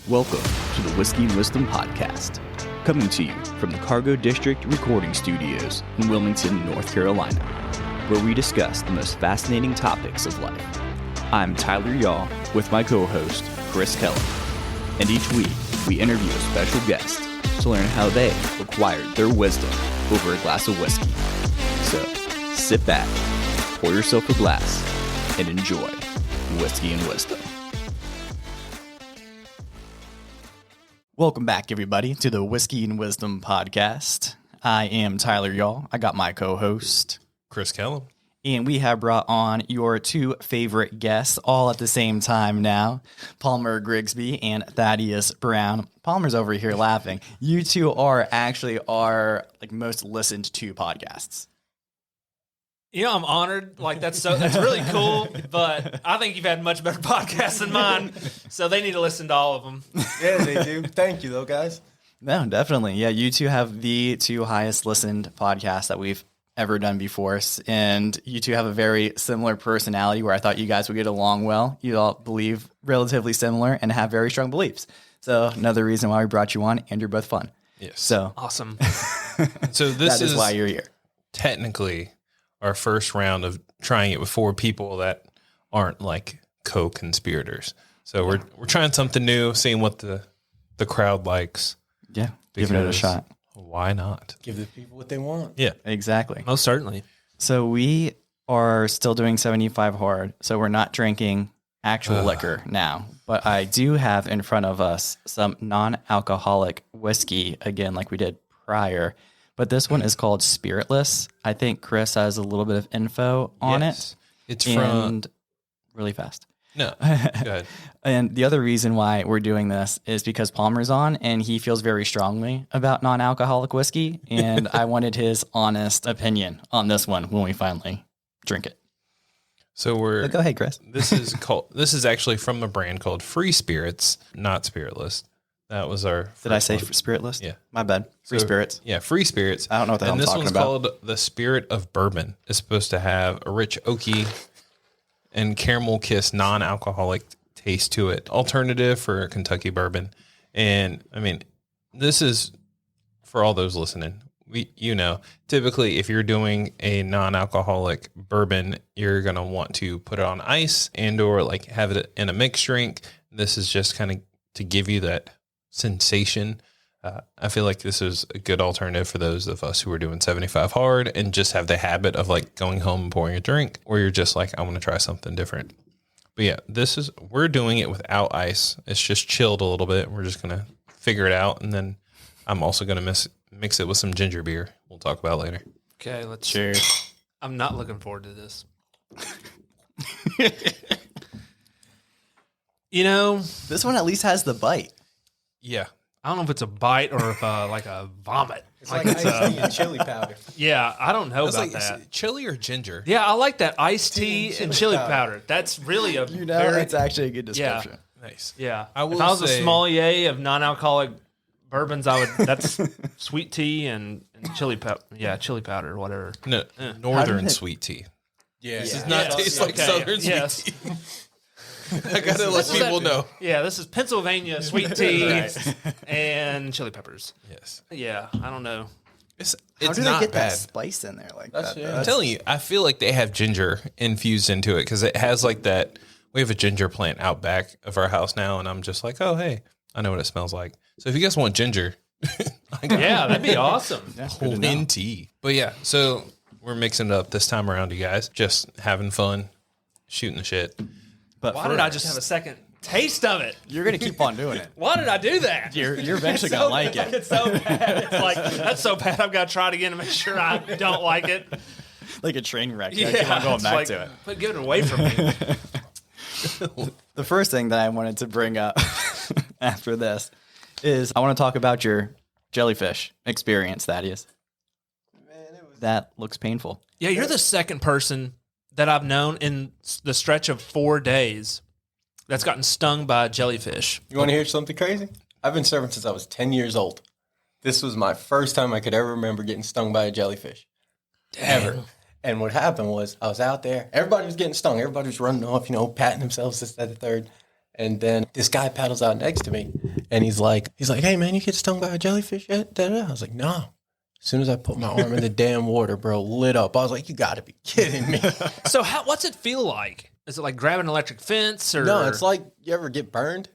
Welcome to the Whiskey and Wisdom Podcast, coming to you from the Cargo District Recording Studios in Wilmington, North Carolina, where we discuss the most fascinating topics of life. I'm Tyler Yaw with my co-host, Chris Kellum, and each week we interview a special guest to learn how they acquired their wisdom over a glass of whiskey. So, sit back, pour yourself a glass, and enjoy Whiskey and Wisdom. Welcome back, everybody, to the Whiskey and Wisdom Podcast. I am Tyler Yaw. I got my co-host, Chris Kellum. And we have brought on your two favorite guests all at the same time now, Palmer Grigsby and Thaddeus Brown. Palmer's over here laughing. You two are actually our most listened to podcasts. You know, I'm honored. That's really cool. But I think you've had much better podcasts than mine, so they need to listen to all of them. Yeah, they do. Thank you, though, guys. No, definitely. Yeah, you two have the two highest listened podcasts that we've ever done before, and you two have a very similar personality where I thought you guys would get along well. You all believe relatively similar and have very strong beliefs. So another reason why we brought you on, and you're both fun. Yes. So awesome. So this that is why you're here. Technically our first round of trying it with four people that aren't like co-conspirators. So we're trying something new, seeing what the crowd likes. Yeah, giving it a shot. Why not? Give the people what they want. Yeah, exactly. Most certainly. So we are still doing 75 hard. So we're not drinking actual liquor now, but I do have in front of us some non-alcoholic whiskey, again, like we did prior. But this one is called Spiritless. I think Chris has a little bit of info on it. It's from really fast. No, go ahead. And the other reason why we're doing this is because Palmer's on and he feels very strongly about non-alcoholic whiskey. And I wanted his honest opinion on this one when we finally drink it. So go ahead, Chris. This is actually from a brand called Free Spirits, not Spiritless. That was our Did I say one. Spiritless? Yeah. My bad. Free Spirits. Yeah, Free Spirits. I don't know what the hell I'm talking about. And this one's called the Spirit of Bourbon. It's supposed to have a rich oaky and caramel kiss non-alcoholic taste to it. Alternative for Kentucky bourbon. And I mean, this is for all those listening. Typically if you're doing a non-alcoholic bourbon, you're going to want to put it on ice and or have it in a mixed drink. This is just kind of to give you that sensation. I feel like this is a good alternative for those of us who are doing 75 hard and just have the habit of going home and pouring a drink, or you're just I want to try something different. But yeah, we're doing it without ice. It's just chilled a little bit. We're just going to figure it out. And then I'm also going to mix it with some ginger beer. We'll talk about later. Okay, let's cheers. I'm not looking forward to this. This one at least has the bite. Yeah. I don't know if it's a bite or if a vomit. It's like iced tea and chili powder. Yeah, I don't know about that. Chili or ginger? Yeah, I like that iced tea and chili powder. That's really that's actually a good description. Yeah. Nice. Yeah. If I was a sommelier of non-alcoholic bourbons, that's sweet tea and chili powder. Yeah, chili powder or whatever. No, northern sweet tea. Yeah. This does not taste like southern sweet tea. I gotta let people know. Yeah, this is Pennsylvania sweet tea and chili peppers. Yes. Yeah, I don't know. It's How do not they get bad. that spice in there like That's that? it. I'm telling you, I feel like they have ginger infused into it because it has that. We have a ginger plant out back of our house now, and I'm just like, oh hey, I know what it smells like. So if you guys want ginger, yeah, that'd be awesome. in tea. But yeah, so we're mixing it up this time around, you guys. Just having fun, shooting the shit. But why did I just have a second taste of it? You're going to keep on doing it. Why did I do that? You're eventually going to like it. It's so bad. It's that's so bad. I've got to try it again to make sure I don't like it. Like a train wreck. You keep on going back to it. But give it away from me. The first thing that I wanted to bring up after this is I want to talk about your jellyfish experience, Thaddeus. That looks painful. Yeah, you're the second person that I've known in the stretch of 4 days that's gotten stung by a jellyfish. You want to hear something crazy? I've been serving since I was 10 years old. This was my first time I could ever remember getting stung by a jellyfish. Ever. And what happened was I was out there. Everybody was getting stung. Everybody was running off, patting themselves, this, that, the third. And then this guy paddles out next to me, and he's like, hey man, you get stung by a jellyfish yet? Da-da. I was like, no. As soon as I put my arm in the damn water, bro, lit up. I was like, you got to be kidding me. So what's it feel like? Is it like grabbing an electric fence or? No, it's like, you ever get burned?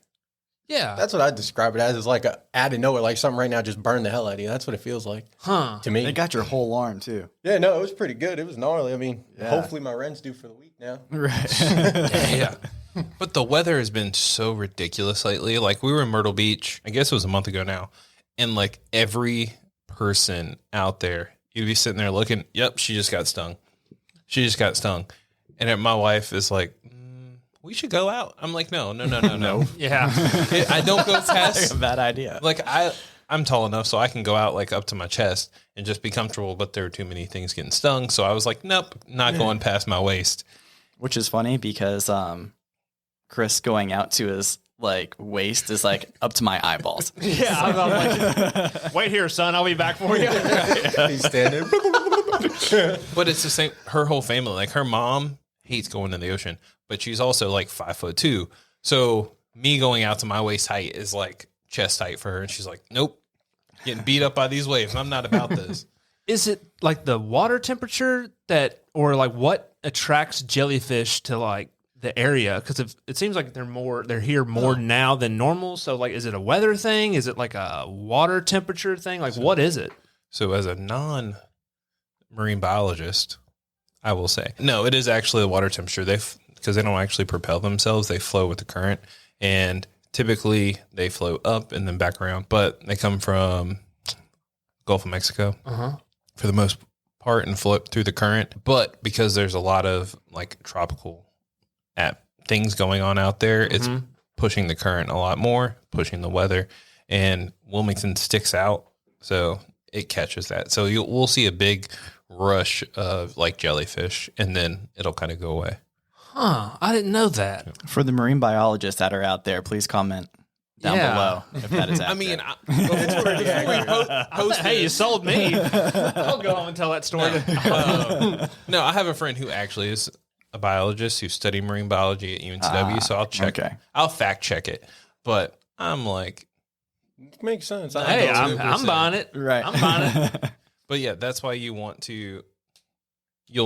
Yeah. That's what I describe it as. It's like out of nowhere, like something right now just burned the hell out of you. That's what it feels like. Huh. To me. They got your whole arm too. Yeah, no, it was pretty good. It was gnarly. I mean, Yeah. hopefully my rent's due for the week now. Right. Yeah. But the weather has been so ridiculous lately. Like we were in Myrtle Beach, I guess it was a month ago now. And like every person out there, you'd be sitting there looking, yep, she just got stung. She just got stung. And then my wife is like, we should go out. I'm like, no. Yeah. I don't go past. Bad idea. Like I'm tall enough so I can go out like up to my chest and just be comfortable, but there are too many things getting stung. So I was like, nope, not going past my waist. Which is funny because Chris going out to his like waist is like up to my eyeballs. Yeah. I'm like, wait here, son. I'll be back for you. He's standing. But it's the same. Her whole family, like her mom hates going in the ocean, but she's also like 5'2". So me going out to my waist height is like chest height for her. And she's like, nope, getting beat up by these waves. I'm not about this. Is it like the water temperature or like what attracts jellyfish to like the area? Because it seems like they're here more now than normal. So like, is it a weather thing? Is it like a water temperature thing? Like, what is it? So as a non-marine biologist, I will say, no, it is actually the water temperature. Because they don't actually propel themselves. They flow with the current. And typically they flow up and then back around. But they come from Gulf of Mexico for the most part and float through the current. But because there's a lot of like tropical things going on out there, it's pushing the current a lot more, pushing the weather. And Wilmington sticks out. So it catches that. So we'll see a big rush of like jellyfish and then it'll kind of go away. Huh. I didn't know that. For the marine biologists that are out there, please comment down below if that is accurate. I mean, it's pretty accurate. Hey, you sold me. I'll go home and tell that story. No, I have a friend who actually is a biologist who studied marine biology at UNCW, so I'll check. Okay. I'll fact check it. But I'm like, Makes sense. Hey, I'm buying it. Right. I'm buying it. but yeah, that's why you'll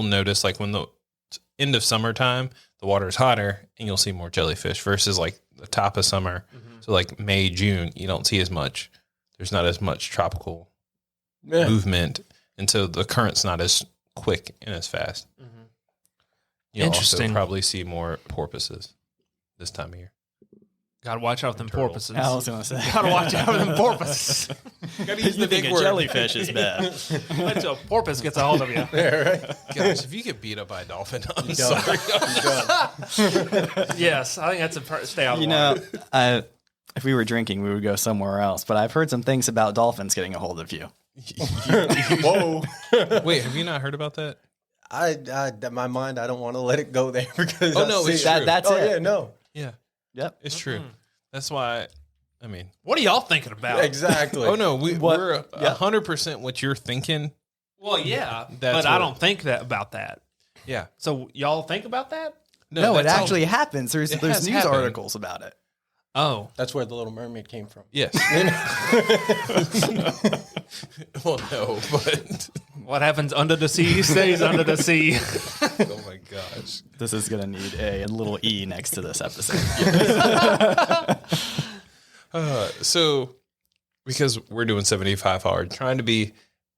notice like when the end of summertime, the water is hotter and you'll see more jellyfish versus like the top of summer. So like May, June, you don't see as much. There's not as much tropical movement. And so the current's not as quick and as fast. You'll Interesting. also probably see more porpoises this time of year. Gotta watch out with them porpoises. I was going to say. Gotta watch out with them porpoises. Gotta use You think a jellyfish is bad. Wait till a porpoise gets a hold of you. Gosh, if you get beat up by a dolphin, I'm sorry. Yes, I think that's stay out of the You know, if we were drinking, we would go somewhere else. But I've heard some things about dolphins getting a hold of you. Whoa. Wait, have you not heard about that? My mind, I don't want to let it go there because Oh, no, it's true. That's it. Yeah, no. Yeah, Yep. it's true. That's why, I mean, What are y'all thinking about? Exactly. oh no, we're 100% what you're thinking. Well, yeah, That's but I what- don't think about that. Yeah. So y'all think about that? No, it that's how- actually happens. There's has news happened. articles about it. Oh, That's where the Little Mermaid came from. Yes. Well, no, but what happens under the sea stays under the sea. oh my gosh. This is going to need a little E next to this episode. So, because we're doing 75 hard, trying to be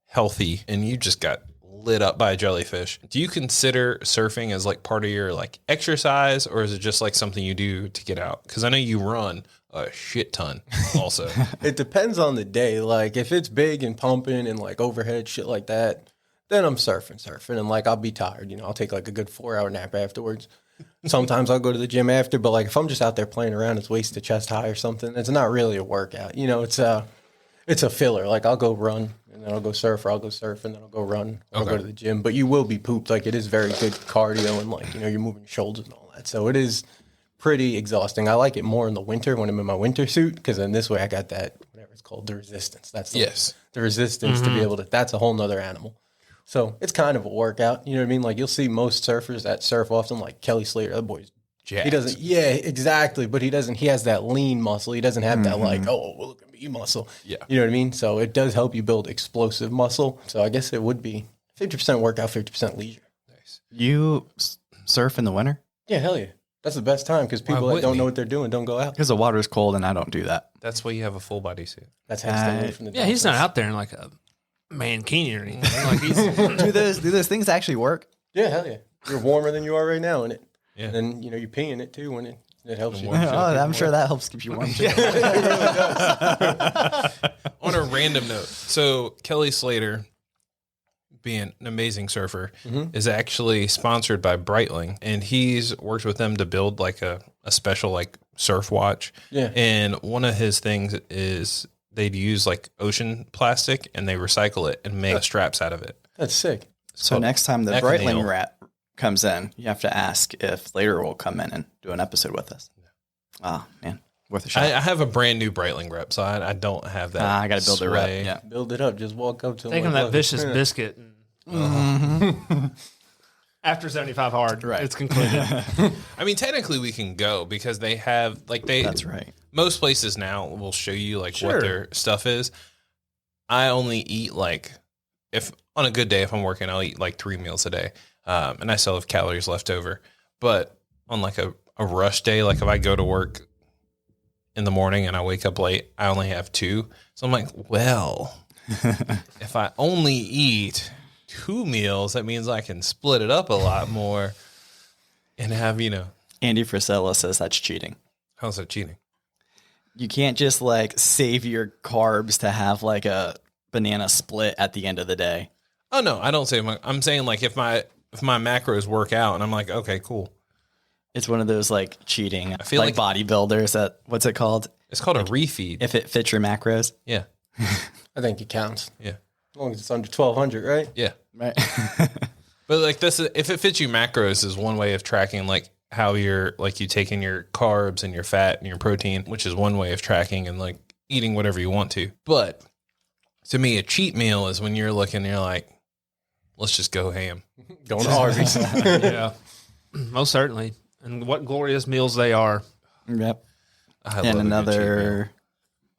healthy, and you just got lit up by a jellyfish, do you consider surfing as like part of your like exercise, or is it just like something you do to get out? Because I know you run a shit ton also. It depends on the day. Like if it's big and pumping and like overhead shit like that, then I'm surfing, and like I'll be tired. You know, I'll take like a good 4-hour nap afterwards. Sometimes I'll go to the gym after, but like if I'm just out there playing around, it's waist to chest high or something. It's not really a workout. You know, it's a filler. Like I'll go run and then I'll go surf, or I'll go surf and then I'll go run, or I'll go to the gym. But you will be pooped. Like it is very good cardio, and like, you know, you're moving your shoulders and all that. So it is pretty exhausting. I like it more in the winter when I'm in my winter suit, because then this way I got that, whatever it's called, the resistance. That's the resistance to be able to, that's a whole nother animal. So it's kind of a workout. You know what I mean? Like you'll see most surfers that surf often, like Kelly Slater, that boy's jacked. He doesn't. Yeah, exactly. But he doesn't. He has that lean muscle. He doesn't have that like, oh, well, look at me muscle. Yeah. You know what I mean? So it does help you build explosive muscle. So I guess it would be 50% workout, 50% leisure. Nice. You surf in the winter? Yeah, hell yeah. That's the best time because people that wouldn't don't he? know what they're doing don't go out. Because the water's cold and I don't do that. That's why you have a full body suit. That's how stay away from the Yeah, he's not dolphins. out there in like a mankini or anything. Like he's Do those things actually work? Yeah, hell yeah. You're warmer than you are right now in it. Yeah. And then, you're peeing it too when it helps you. warm. I'm sure that helps keep you warm. Too. On a random note, so Kelly Slater, being an amazing surfer, is actually sponsored by Breitling, and he's worked with them to build like a special like surf watch. Yeah. And one of his things is they'd use like ocean plastic and they recycle it and make straps out of it. That's sick. So next time the Echineel. Breitling rat comes in, you have to ask if Slater will come in and do an episode with us. Oh, man. Worth a shot. I have a brand new Breitling rep, so I don't have that. I got to build the rep. sway. Yeah. Build it up. Just walk up to him. taking like, that look, vicious yeah. biscuit. After 75 hard, Right. it's concluded. I mean, technically we can go because they have like they. That's right. Most places now will show you like Sure. what their stuff is. I only eat like if on a good day, if I'm working, I'll eat like 3 meals a day. And I still have calories left over. But on like a rush day, like if I go to work in the morning and I wake up late, I only have 2. So I'm like, well, if I only eat 2 meals, that means I can split it up a lot more and have, Andy Frisella says that's cheating. how's that cheating? You can't just like save your carbs to have like a banana split at the end of the day. Oh no, I don't say I'm saying like if my macros work out and I'm like, okay, cool. It's one of those like cheating, I feel like bodybuilders that, what's it called? It's called a refeed. If it fits your macros. Yeah. I think it counts. Yeah. As long as it's under 1,200, right? Yeah. Right. But like this, if it fits you macros is one way of tracking like how you're like you take in your carbs and your fat and your protein, which is one way of tracking and like eating whatever you want to. But to me, a cheat meal is when you're looking, you're like, let's just go ham. Going to Arby's. Yeah, most certainly. And what glorious meals they are. Yep. I And love a good cheat meal. another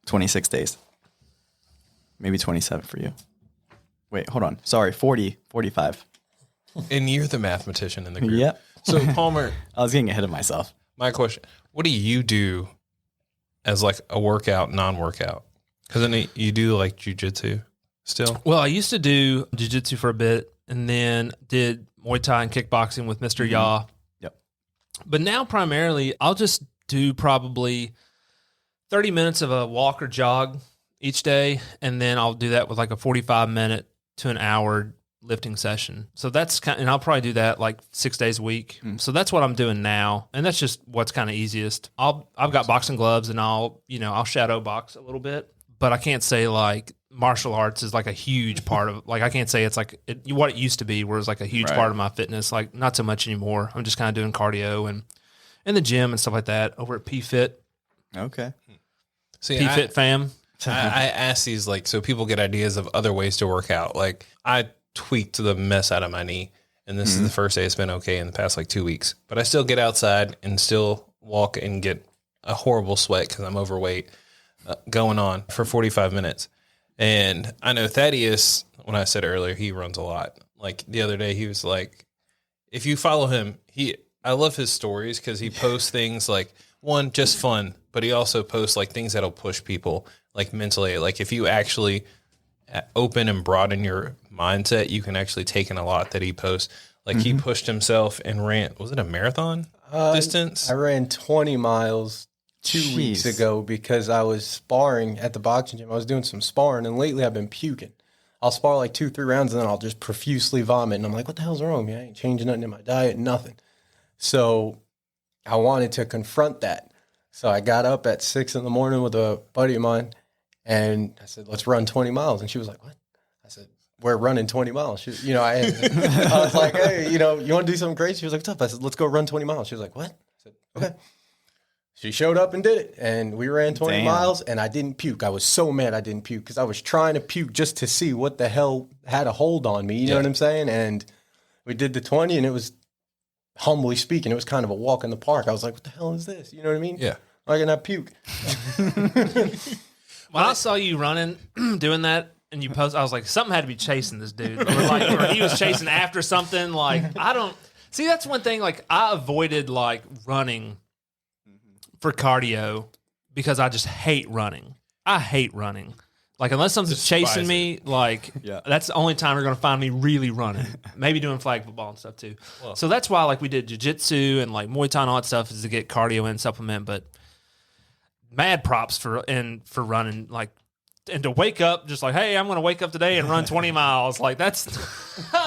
26 days. Maybe 27 for you. Wait, hold on. Sorry, 40, 45. And you're the mathematician in the group. Yep. So Palmer, I was getting ahead of myself. my question: what do you do as like a workout, non-workout? Because then you do like jujitsu still. Well, I used to do jiu-jitsu for a bit and then did Muay Thai and kickboxing with Mr. Yaw. Yep. But now primarily I'll just do probably 30 minutes of a walk or jog each day. And then I'll do that with like a 45-minute to an hour lifting session. So that's and I'll probably do that like 6 days a week. So that's what I'm doing now. And that's just what's kind of easiest. I've got boxing gloves and I'll shadow box a little bit, but I can't say like martial arts is like a huge part of, like, I can't say it's like what it used to be, where it's like a huge Right. part of my fitness. Like, not so much anymore. I'm just kind of doing cardio and in the gym and stuff like that over at PFit. Okay. See, PFit fam. I ask these like so people get ideas of other ways to work out. Like I tweaked the mess out of my knee, and this is the first day it's been okay in the past like 2 weeks. But I still get outside and still walk and get a horrible sweat because I'm overweight going on for 45 minutes. And I know Thaddeus, when I said earlier, he runs a lot. Like the other day, he was like, if you follow him, I love his stories because he posts things like, one, just fun, but he also posts like things that'll push people like mentally. Like if you actually open and broaden your mindset, you can actually take in a lot that he posts. Like he pushed himself and ran, was it a marathon distance? I ran 20 miles 2 weeks Jeez. ago because I was sparring at the boxing gym. I was doing some sparring, and lately I've been puking. I'll spar like 2-3 rounds, and then I'll just profusely vomit. And I'm like, what the hell's wrong with me? I ain't changing nothing in my diet, nothing. So I wanted to confront that. So I got up at 6 a.m. with a buddy of mine, and I said, let's run 20 miles. And she was like, what? I said, we're running 20 miles. She, I was like, hey, you want to do something crazy? She was like, what's up? I said, let's go run 20 miles. She was like, what? I said, okay. She showed up and did it, and we ran 20 Damn. miles, and I didn't puke. I was so mad I didn't puke because I was trying to puke just to see what the hell had a hold on me. You know what I'm saying? And we did the 20, and it was humbly speaking, it was kind of a walk in the park. I was like, what the hell is this? You know what I mean? Yeah. I can not puke. When I saw you running, doing that, and you post, I was like, something had to be chasing this dude. Or he was chasing after something. Like, I don't see. That's one thing. Like, I avoided like running for cardio because I just hate running. I hate running. Like, unless something's chasing me, like, that's the only time you're going to find me really running. Maybe doing flag football and stuff too. Well, so that's why like we did jiu-jitsu and like Muay Thai and all that stuff is to get cardio in, supplement, but. Mad props for running, like, and to wake up just like, hey, I'm going to wake up today and run 20 miles. Like, that's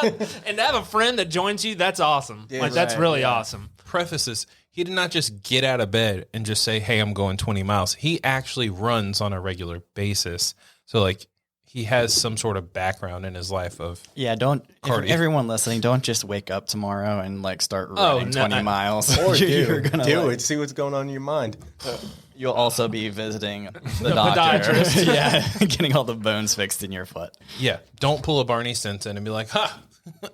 and to have a friend that joins you, that's awesome. Yeah, like, that's really awesome. Prefaces, he did not just get out of bed and just say, hey, I'm going 20 miles. He actually runs on a regular basis. So, like, he has some sort of background in his life of everyone listening, don't just wake up tomorrow and like start running 20 miles. Or do it. See what's going on in your mind. You'll also be visiting the doctor. Yeah, getting all the bones fixed in your foot. Yeah, don't pull a Barney Stinson and be like,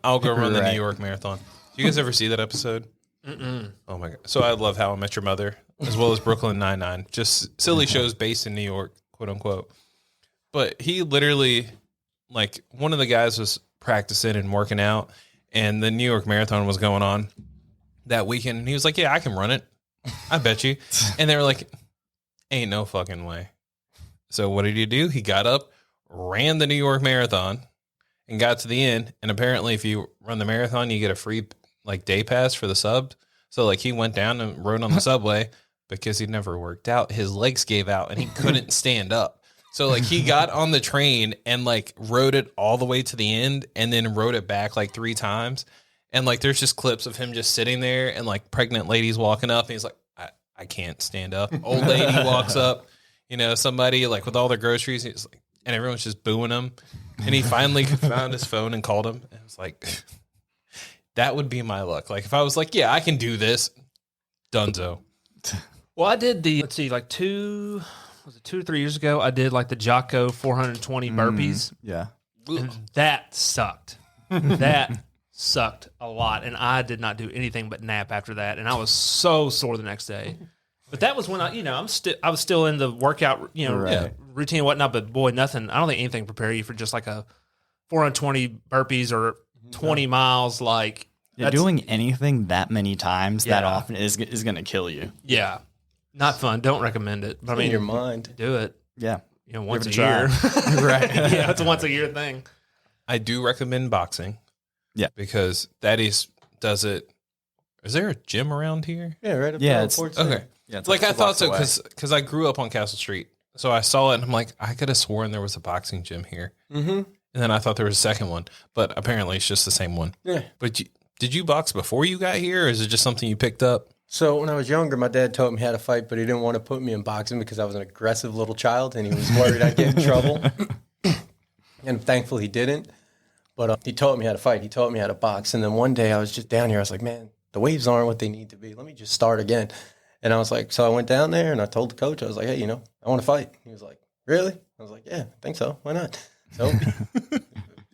I'll go run the New York Marathon. Do you guys ever see that episode? Mm-mm. Oh my God. So I love How I Met Your Mother, as well as Brooklyn Nine-Nine. Just silly shows based in New York, quote unquote. But he literally, like, one of the guys was practicing and working out, and the New York Marathon was going on that weekend. And he was like, yeah, I can run it. I bet you. And they were like, ain't no fucking way. So what did he do? He got up, ran the New York Marathon, and got to the end. And apparently if you run the marathon, you get a free, like, day pass for the sub. So, like, he went down and rode on the subway because he'd never worked out. His legs gave out, and he couldn't stand up. So, like, he got on the train and, like, rode it all the way to the end and then rode it back, like, 3 times. And, like, there's just clips of him just sitting there and, like, pregnant ladies walking up. And he's like, I can't stand up. Old lady walks up, you know, somebody, like, with all their groceries. He's like, and everyone's just booing him. And he finally found his phone and called him. And I was like, that would be my luck. Like, if I was like, yeah, I can do this, dunzo. Well, I did like 2 or 3 years ago, I did like the Jocko 420 burpees. Yeah. And that sucked. That sucked a lot. And I did not do anything but nap after that. And I was so sore the next day. But that was when I was still in the workout, routine and whatnot. But boy, nothing. I don't think anything prepare you for just like a 420 burpees or 20 miles. Like, doing anything that many times that often is going to kill you. Yeah. Not fun. Don't recommend it. But I mean, in your mind. Do it. Yeah. Once a year. Right. Yeah, it's a once a year thing. I do recommend boxing. Yeah. Because Thaddeus does it. Is there a gym around here? Yeah, right up there. Okay. Yeah, it's like I thought so because I grew up on Castle Street. So I saw it and I'm like, I could have sworn there was a boxing gym here. Mm-hmm. And then I thought there was a second one, but apparently it's just the same one. Yeah. But did you box before you got here, or is it just something you picked up? So when I was younger, my dad taught me how to fight, but he didn't want to put me in boxing because I was an aggressive little child, and he was worried I'd get in trouble. And thankfully he didn't. But he taught me how to fight. He taught me how to box. And then one day I was just down here. I was like, man, the waves aren't what they need to be. Let me just start again. And I was like, so I went down there and I told the coach, I was like, hey, I want to fight. He was like, really? I was like, yeah, I think so. Why not? So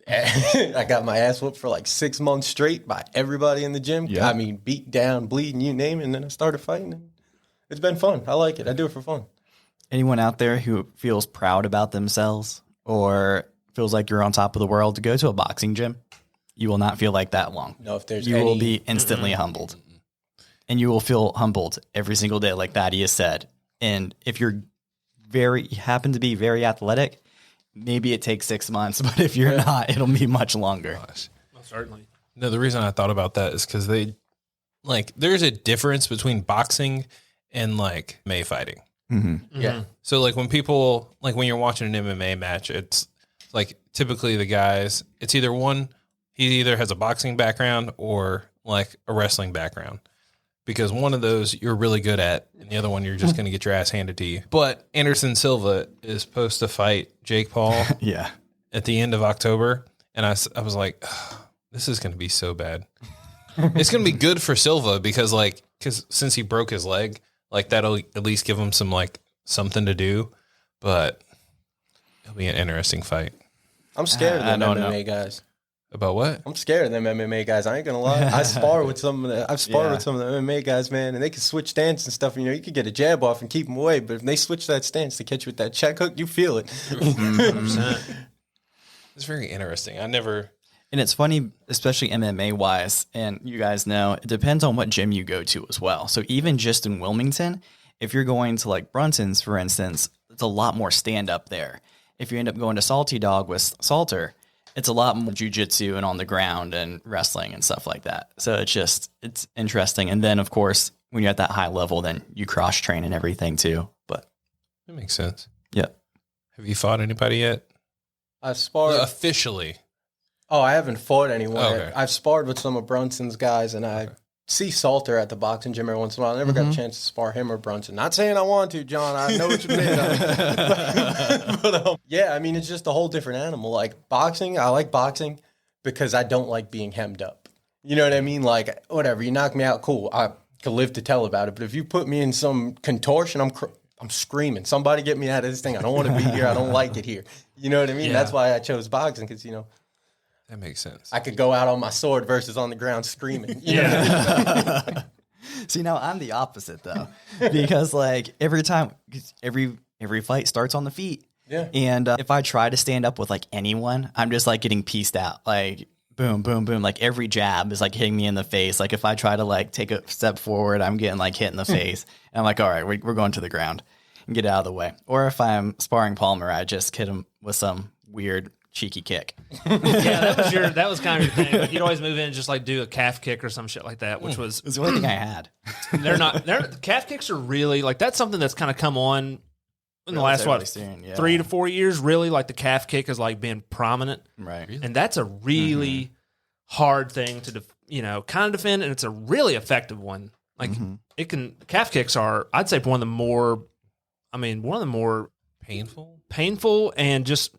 I got my ass whooped for like 6 months straight by everybody in the gym. Yeah. I mean, beat down, bleeding, you name it. And then I started fighting. And it's been fun. I like it. I do it for fun. Anyone out there who feels proud about themselves or feels like you're on top of the world, to go to a boxing gym, you will not feel like that long. No, if there's you will be instantly humbled. And you will feel humbled every single day, like Thaddeus said. And if you're happen to be very athletic, maybe it takes 6 months, but if you're not, it'll be much longer. Most certainly. No, the reason I thought about that is because there's a difference between boxing and like MMA fighting. Mm-hmm. Yeah. So like when people, like when you're watching an MMA match, it's like typically the guys, it's either he either has a boxing background or like a wrestling background. Because one of those you're really good at, and the other one you're just going to get your ass handed to you. But Anderson Silva is supposed to fight Jake Paul at the end of October. And I was like, this is going to be so bad. It's going to be good for Silva because since he broke his leg, like that'll at least give him some like something to do. But it'll be an interesting fight. I'm scared of them MMA guys. About what? I'm scared of them MMA guys. I ain't gonna lie. I've sparred with some of the MMA guys, man, and they can switch stance and stuff. You know, you could get a jab off and keep them away, but if they switch that stance to catch you with that check hook, you feel it. 100%. It's very interesting. I never. And it's funny, especially MMA wise, and you guys know, it depends on what gym you go to as well. So even just in Wilmington, if you're going to like Brunson's, for instance, it's a lot more stand up there. If you end up going to Salty Dog with Salter, it's a lot more jujitsu and on the ground and wrestling and stuff like that. So it's interesting. And then of course, when you're at that high level, then you cross train and everything too. But That makes sense. yeah. Have you fought anybody yet? I've sparred. Officially. Oh, I haven't fought anyone. Okay. I've sparred with some of Brunson's guys, and I see Salter at the boxing gym every once in a while. I never got a chance to spar him or Brunson. Not saying I want to, John. I know what you mean. But yeah, I mean, it's just a whole different animal. Like boxing, I like boxing because I don't like being hemmed up. You know what I mean? Like, whatever, you knock me out, cool. I could live to tell about it. But if you put me in some contortion, I'm screaming. Somebody get me out of this thing. I don't want to be here. I don't like it here. You know what I mean? Yeah. That's why I chose boxing because, you know, That makes sense. I could go out on my sword versus on the ground screaming. You know what I mean? See, now I'm the opposite though, because like every fight starts on the feet. Yeah. And if I try to stand up with like anyone, I'm just like getting pieced out. Like boom, boom, boom. Like every jab is like hitting me in the face. Like if I try to like take a step forward, I'm getting like hit in the face. And I'm like, all right, we're going to the ground and get out of the way. Or if I'm sparring Palmer, I just hit him with some weird cheeky kick. Yeah, that was kind of your thing. Like, you'd always move in and just like do a calf kick or some shit like that, which was It was the only thing I had. calf kicks are really like that's something that's kind of come on in the last Relatively soon, yeah. 3 to 4 years. Really, like the calf kick is like being prominent, Right. and that's a really hard thing to kind of defend, and it's a really effective one. Like calf kicks are, I'd say, one of the more painful and just.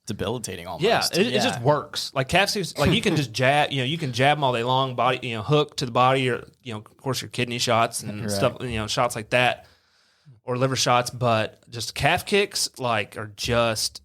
Debilitating almost. Yeah, it just works. Like calf kicks, like you can just jab. You can jab them all day long. Body, hook to the body, or of course, your kidney shots and stuff. Shots like that, or liver shots. But just calf kicks, like, are just.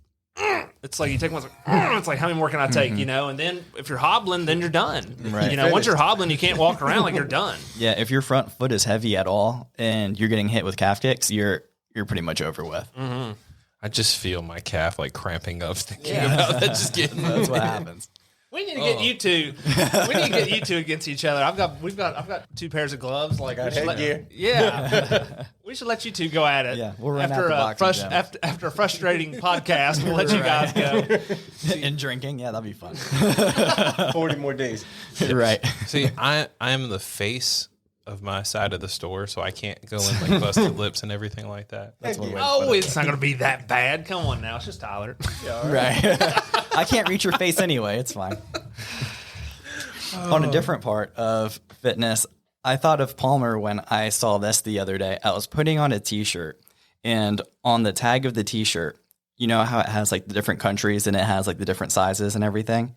It's like you take one. It's like how many more can I take? And then if you're hobbling, then you're done. Right. Once you're hobbling, you can't walk around like you're done. Yeah, if your front foot is heavy at all and you're getting hit with calf kicks, you're pretty much over with. Mm-hmm. I just feel my calf like cramping up thinking about that. Just getting That's what happens. We need to get you two. We need to get you two against each other. I've got 2 pairs of gloves. Like Got headgear. Yeah, we should let you two go at it. Yeah, we'll run after out the boxing gym. after a frustrating podcast. We'll let you guys go. And drinking, yeah, that'd be fun. 40 more days. Right. See, I am the face of my side of the store, so I can't go in like busted lips and everything like that. That's one way to Oh, put it. it's not going to be that bad. Come on now, it's just Tyler. Right. I can't reach your face anyway. It's fine. On a different part of fitness, I thought of Palmer when I saw this the other day. I was putting on a t-shirt, and on the tag of the t-shirt, you know how it has like the different countries and it has like the different sizes and everything.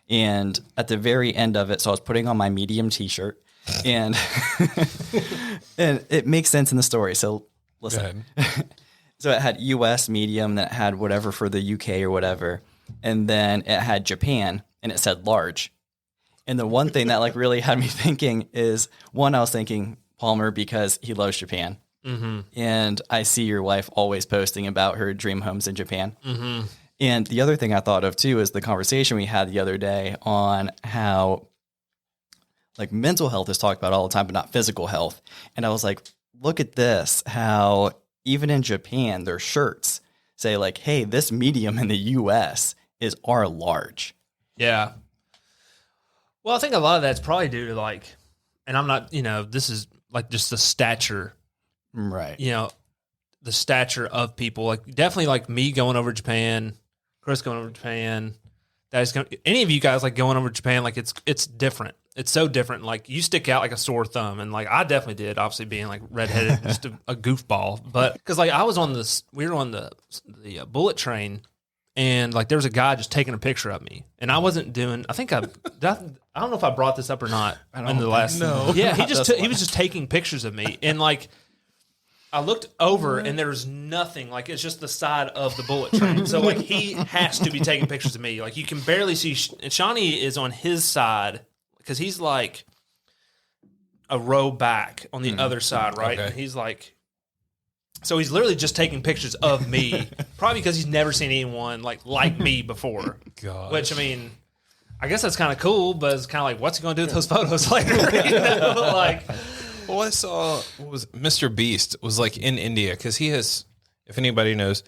And at the very end of it, so I was putting on my medium t-shirt, and and it makes sense in the story. So listen. So it had US medium, then it had whatever for the UK or whatever, and then it had Japan, and it said large. And the one thing that like really had me thinking is, one, I was thinking Palmer because he loves Japan, and I see your wife always posting about her dream homes in Japan. And the other thing I thought of too is the conversation we had the other day on how like mental health is talked about all the time, but not physical health. And I was like, look at this, how even in Japan, their shirts say like, hey, this medium in the US is our large. Yeah. Well, I think a lot of that's probably due to like, and I'm not, this is like just the stature, Right. the stature of people. Like definitely like me going over to Japan, Chris going over to Japan, any of you guys like going over to Japan, like it's different. It's so different. Like you stick out like a sore thumb, and like I definitely did. Obviously, being like redheaded, just a goofball. But because like I was on this, we were on the bullet train, and like there was a guy just taking a picture of me, and I wasn't doing. I think I don't know if I brought this up or not in the last. No. Yeah, he was just taking pictures of me, and like I looked over and there's nothing. Like, it's just the side of the bullet train. So, like, he has to be taking pictures of me. Like, you can barely see. And Shawnee is on his side because he's like a row back on the other side, right? Okay. And he's like, so he's literally just taking pictures of me, probably because he's never seen anyone like me before. God. Which, I mean, I guess that's kind of cool, but it's kind of like, what's he going to do with those photos later? You know? Like, Well, I saw was Mr. Beast was like in India because he has. If anybody knows,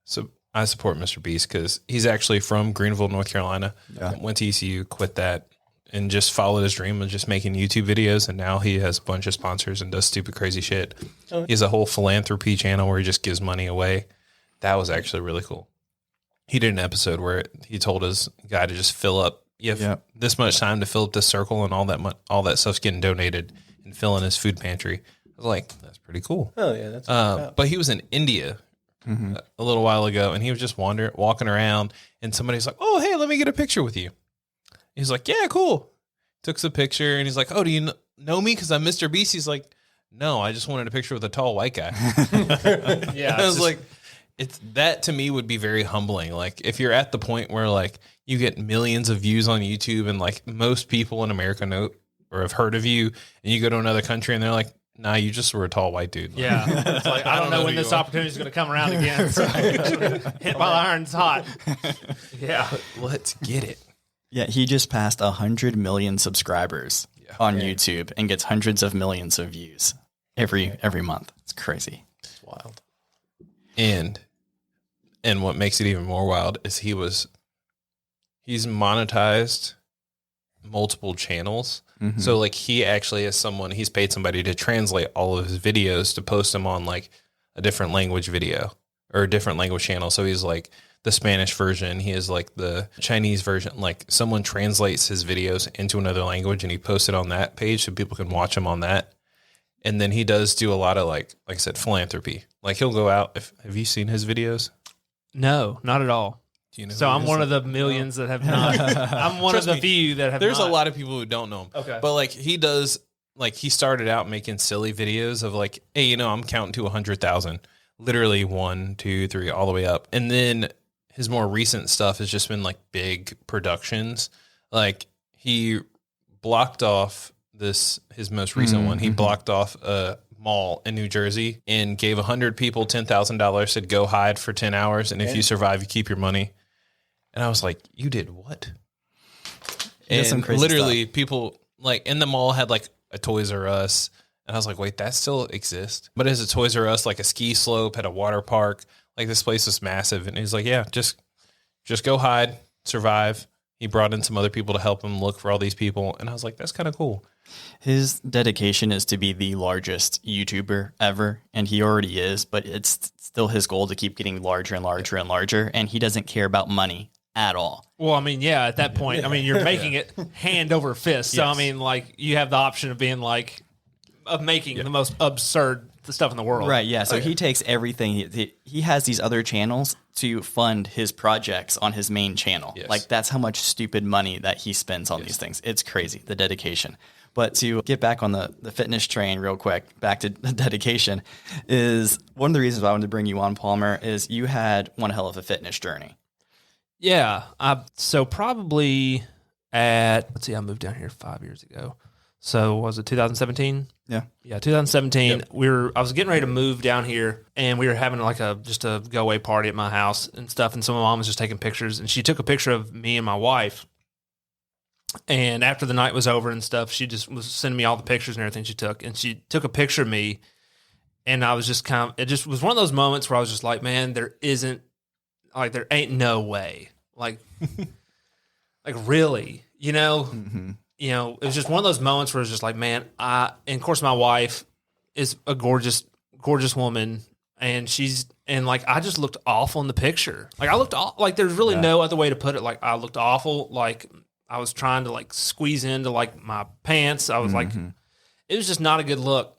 so I support Mr. Beast because he's actually from Greenville, North Carolina. Went to ECU, quit that, and just followed his dream of just making YouTube videos. And now he has a bunch of sponsors and does stupid, crazy shit. He has a whole philanthropy channel where he just gives money away. That was actually really cool. He did an episode where he told his guy to just fill up. You have this much time to fill up this circle, and all that stuff's getting donated and fill in his food pantry. I was like, that's pretty cool. Oh yeah, that's. But he was in India a little while ago, and he was just walking around, and somebody's like, "Oh, hey, let me get a picture with you." He's like, "Yeah, cool." Took the picture, and he's like, "Oh, do you know me? Because I'm Mr. Beast." He's like, "No, I just wanted a picture with a tall white guy." yeah. I was like, it's that to me would be very humbling. Like, if you're at the point where like you get millions of views on YouTube, and like most people in America know or have heard of you, and you go to another country and they're like, "Nah, you just were a tall white dude." Like, Yeah. It's like, I don't know when this opportunity is going to come around again. So hit while the iron's hot. Yeah. let's get it. Yeah, he just passed 100 million subscribers on YouTube and gets hundreds of millions of views every month. It's crazy. It's wild. And what makes it even more wild is he's monetized multiple channels. So like he actually is he's paid somebody to translate all of his videos to post them on like a different language video or a different language channel. So he's like the Spanish version. He is like the Chinese version. Like someone translates his videos into another language and he posts it on that page so people can watch him on that. And then he does do a lot of like I said, philanthropy. Like he'll go out. Have you seen his videos? No, not at all. Do you know? So I'm one of the millions that have not. I'm one Trust of the me, few that have There's not. a lot of people who don't know him. Okay. But like he does, like he started out making silly videos of like, hey, I'm counting to 100,000, literally 1, 2, 3, all the way up. And then his more recent stuff has just been like big productions. Like he blocked off his most recent one. He blocked off a mall in New Jersey and gave 100 people $10,000, said go hide for 10 hours. And if you survive, you keep your money. And I was like, you did what? He does some And crazy literally stuff. people like in the mall had like a Toys R Us. And I was like, wait, that still exists? But as a Toys R Us, like a ski slope, had a water park. Like this place is massive. And he's like, yeah, just go hide, survive. He brought in some other people to help him look for all these people. And I was like, that's kind of cool. His dedication is to be the largest YouTuber ever, and he already is, but it's still his goal to keep getting larger and larger and larger, and he doesn't care about money at all. Well, I mean, yeah, at that point, I mean, you're making it hand over fist. So, I mean, like, you have the option of being like, of making the most absurd stuff in the world. Right, yeah. So he takes everything. He has these other channels to fund his projects on his main channel. Yes. Like, that's how much stupid money that he spends on these things. It's crazy, the dedication. But to get back on the fitness train real quick, back to the dedication, is one of the reasons why I wanted to bring you on, Palmer, is you had one hell of a fitness journey. Yeah. So probably let's see, I moved down here 5 years ago. So was it 2017? Yeah. Yeah, 2017. I was getting ready to move down here, and we were having like just a go away party at my house and stuff. And so my mom was just taking pictures, and she took a picture of me and my wife. And after the night was over and stuff, she just was sending me all the pictures and everything she took. And she took a picture of me, and I was just it just was one of those moments where I was just like, man, there ain't no way. Like, like really, it was just one of those moments where it was just like, man, and of course my wife is a gorgeous, gorgeous woman, and I just looked awful in the picture. Like I looked like there's really no other way to put it. Like I looked awful. Like I was trying to like squeeze into like my pants. I was like, it was just not a good look.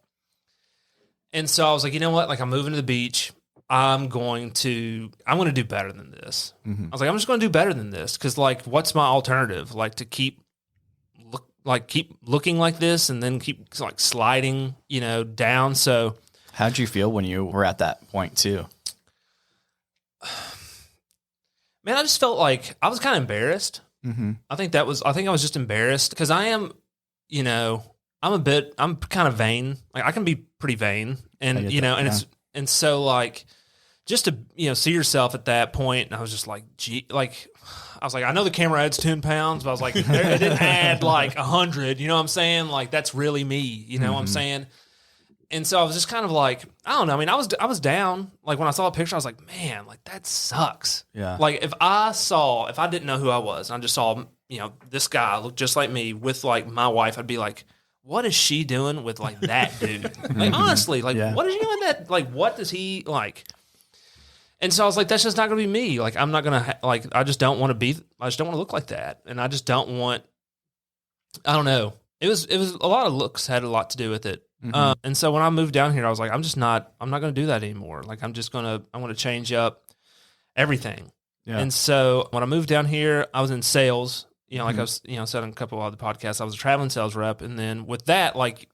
And so I was like, you know what? Like I'm moving to the beach. I'm going to do better than this. I was like, I'm just going to do better than this. Cause like, what's my alternative? Like to keep looking like this and then keep like sliding, down. So How'd you feel when you were at that point too? Man, I just felt like I was kind of embarrassed. Mm-hmm. I think I was just embarrassed because I am, I'm kind of vain. Like I can be pretty vain, and and so like just to see yourself at that point, and I was just like, gee, like I was like, I know the camera adds 10 pounds, but I was like, it didn't add like 100. You know what I'm saying? Like that's really me. You know what I'm saying? And so I was just kind of like, I don't know. I mean, I was down. Like when I saw a picture, I was like, man, like that sucks. Yeah. Like if I didn't know who I was, and I just saw, this guy looked just like me with like my wife, I'd be like, what is she doing with like that dude? Like honestly, like what is she doing with that? Like what does he like? And so I was like, that's just not going to be me. Like I'm not going to I just don't want to look like that. And I just don't want, I don't know. It was a lot of looks had a lot to do with it. And so when I moved down here, I was like, I'm not going to do that anymore. Like I want to change up everything. Yeah. And so when I moved down here, I was in sales, like I was, said on a couple of other podcasts, I was a traveling sales rep. And then with that, like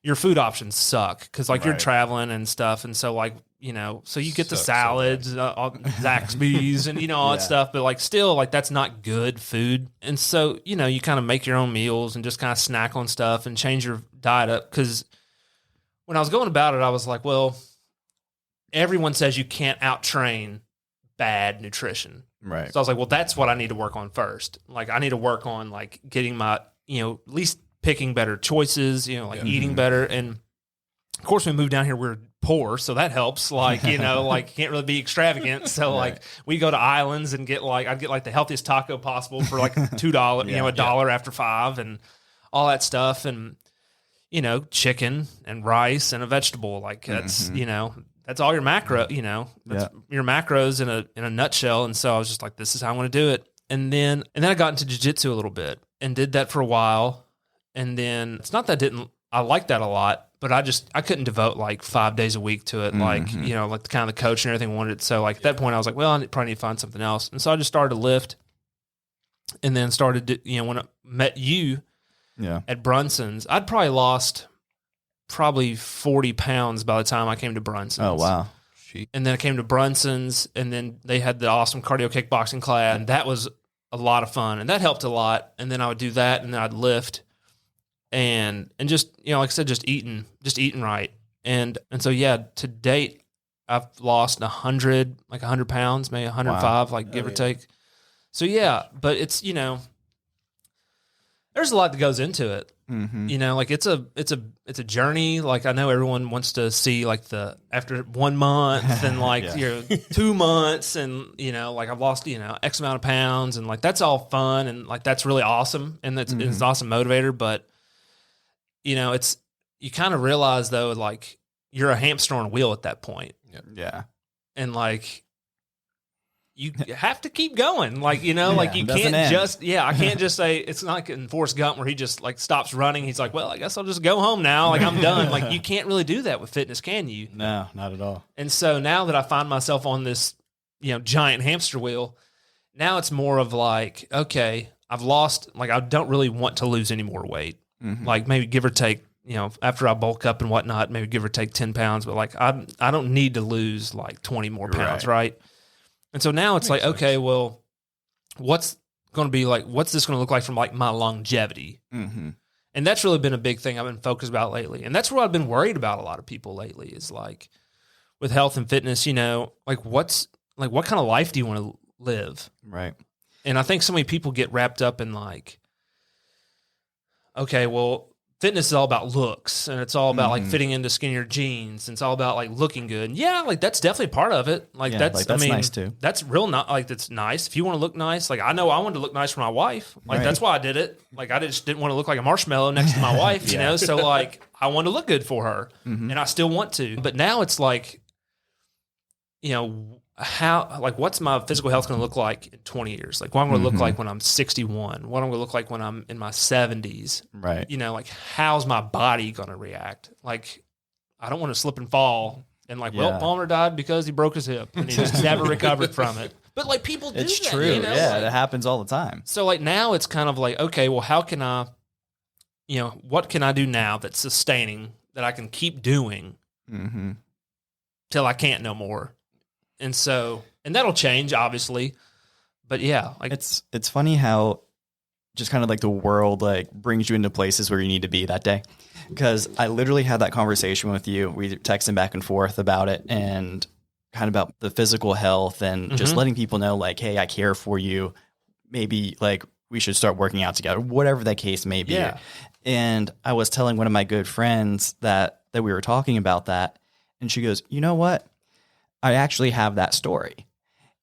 your food options suck. Cause like you're traveling and stuff. And so like, so you get the salads, Zaxby's and, all that stuff, but like still like that's not good food. And so, you kind of make your own meals and just kind of snack on stuff and change your diet up. Cause when I was going about it, I was like, well, everyone says you can't out-train bad nutrition. Right. So I was like, well, that's what I need to work on first. Like I need to work on like getting my, at least picking better choices, like eating better. And of course, when we moved down here, we're poor, so that helps. Like, like can't really be extravagant. So like we go to islands and I'd get like the healthiest taco possible for like $2, $1 after 5 and all that stuff. And, chicken and rice and a vegetable. Like that's, that's all your macro, that's your macros in a nutshell. And so I was just like, this is how I want to do it. And then I got into jiu-jitsu a little bit and did that for a while. And then it's not that I liked that a lot, but I couldn't devote like 5 days a week to it. Like, like the kind of the coach and everything wanted it. So like at that point I was like, well, I probably need to find something else. And so I just started to lift and then started, when I met you at Brunson's, I'd probably lost 40 pounds by the time I came to Brunson's. Oh, wow. And then I came to Brunson's and then they had the awesome cardio kickboxing class. And that was a lot of fun. And that helped a lot. And then I would do that and then I'd lift. And just, like I said, just eating right. And so, to date, I've lost 100 pounds, maybe 105, give or take. So but it's, there's a lot that goes into it. Like it's a journey. Like I know everyone wants to see like after 1 month and 2 months and, like I've lost, X amount of pounds and like, that's all fun. And like, that's really awesome. And it's an awesome motivator, but it's, you kind of realize though, like you're a hamster on a wheel at that point. Yeah. And like, you have to keep going. Like, like you can't I can't just say, it's not like in Forrest Gump where he just like stops running. He's like, well, I guess I'll just go home now. Like I'm done. Like you can't really do that with fitness, can you? No, not at all. And so now that I find myself on this, giant hamster wheel, now it's more of like, okay, I've lost, like I don't really want to lose any more weight. Like maybe give or take, after I bulk up and whatnot, maybe give or take 10 pounds, but like I don't need to lose like 20 more pounds, right? And so now it's like, okay, well, what's going to be like, what's this going to look like from like my longevity? And that's really been a big thing I've been focused about lately. And that's what I've been worried about a lot of people lately is like with health and fitness, like what kind of life do you want to live? Right. And I think so many people get wrapped up in like, okay, well, fitness is all about looks and it's all about like fitting into skinnier jeans. And it's all about like looking good. And like that's definitely part of it. Like that's nice too. That's real. Not like that's nice. If you want to look nice, like I know I wanted to look nice for my wife. Like that's why I did it. Like I just didn't want to look like a marshmallow next to my wife, So like I want to look good for her and I still want to. But now it's like, how, like, what's my physical health going to look like in 20 years? Like, what I'm going to look like when I'm 61? What I'm going to look like when I'm in my 70s? Right. Like, how's my body going to react? Like, I don't want to slip and fall. And like, well, Palmer died because he broke his hip and he just never recovered from it. But like, people do it's that. True. Yeah, that happens all the time. So like now it's kind of like, okay, well, how can I, what can I do now that's sustaining that I can keep doing? till I can't no more. And that'll change, obviously. But yeah, like It's funny how just kind of like the world like brings you into places where you need to be that day. Because I literally had that conversation with you. We were texting back and forth about it and kind of about the physical health and just letting people know like, hey, I care for you. Maybe like we should start working out together, whatever that case may be. Yeah. And I was telling one of my good friends that we were talking about that. And she goes, you know what? I actually have that story.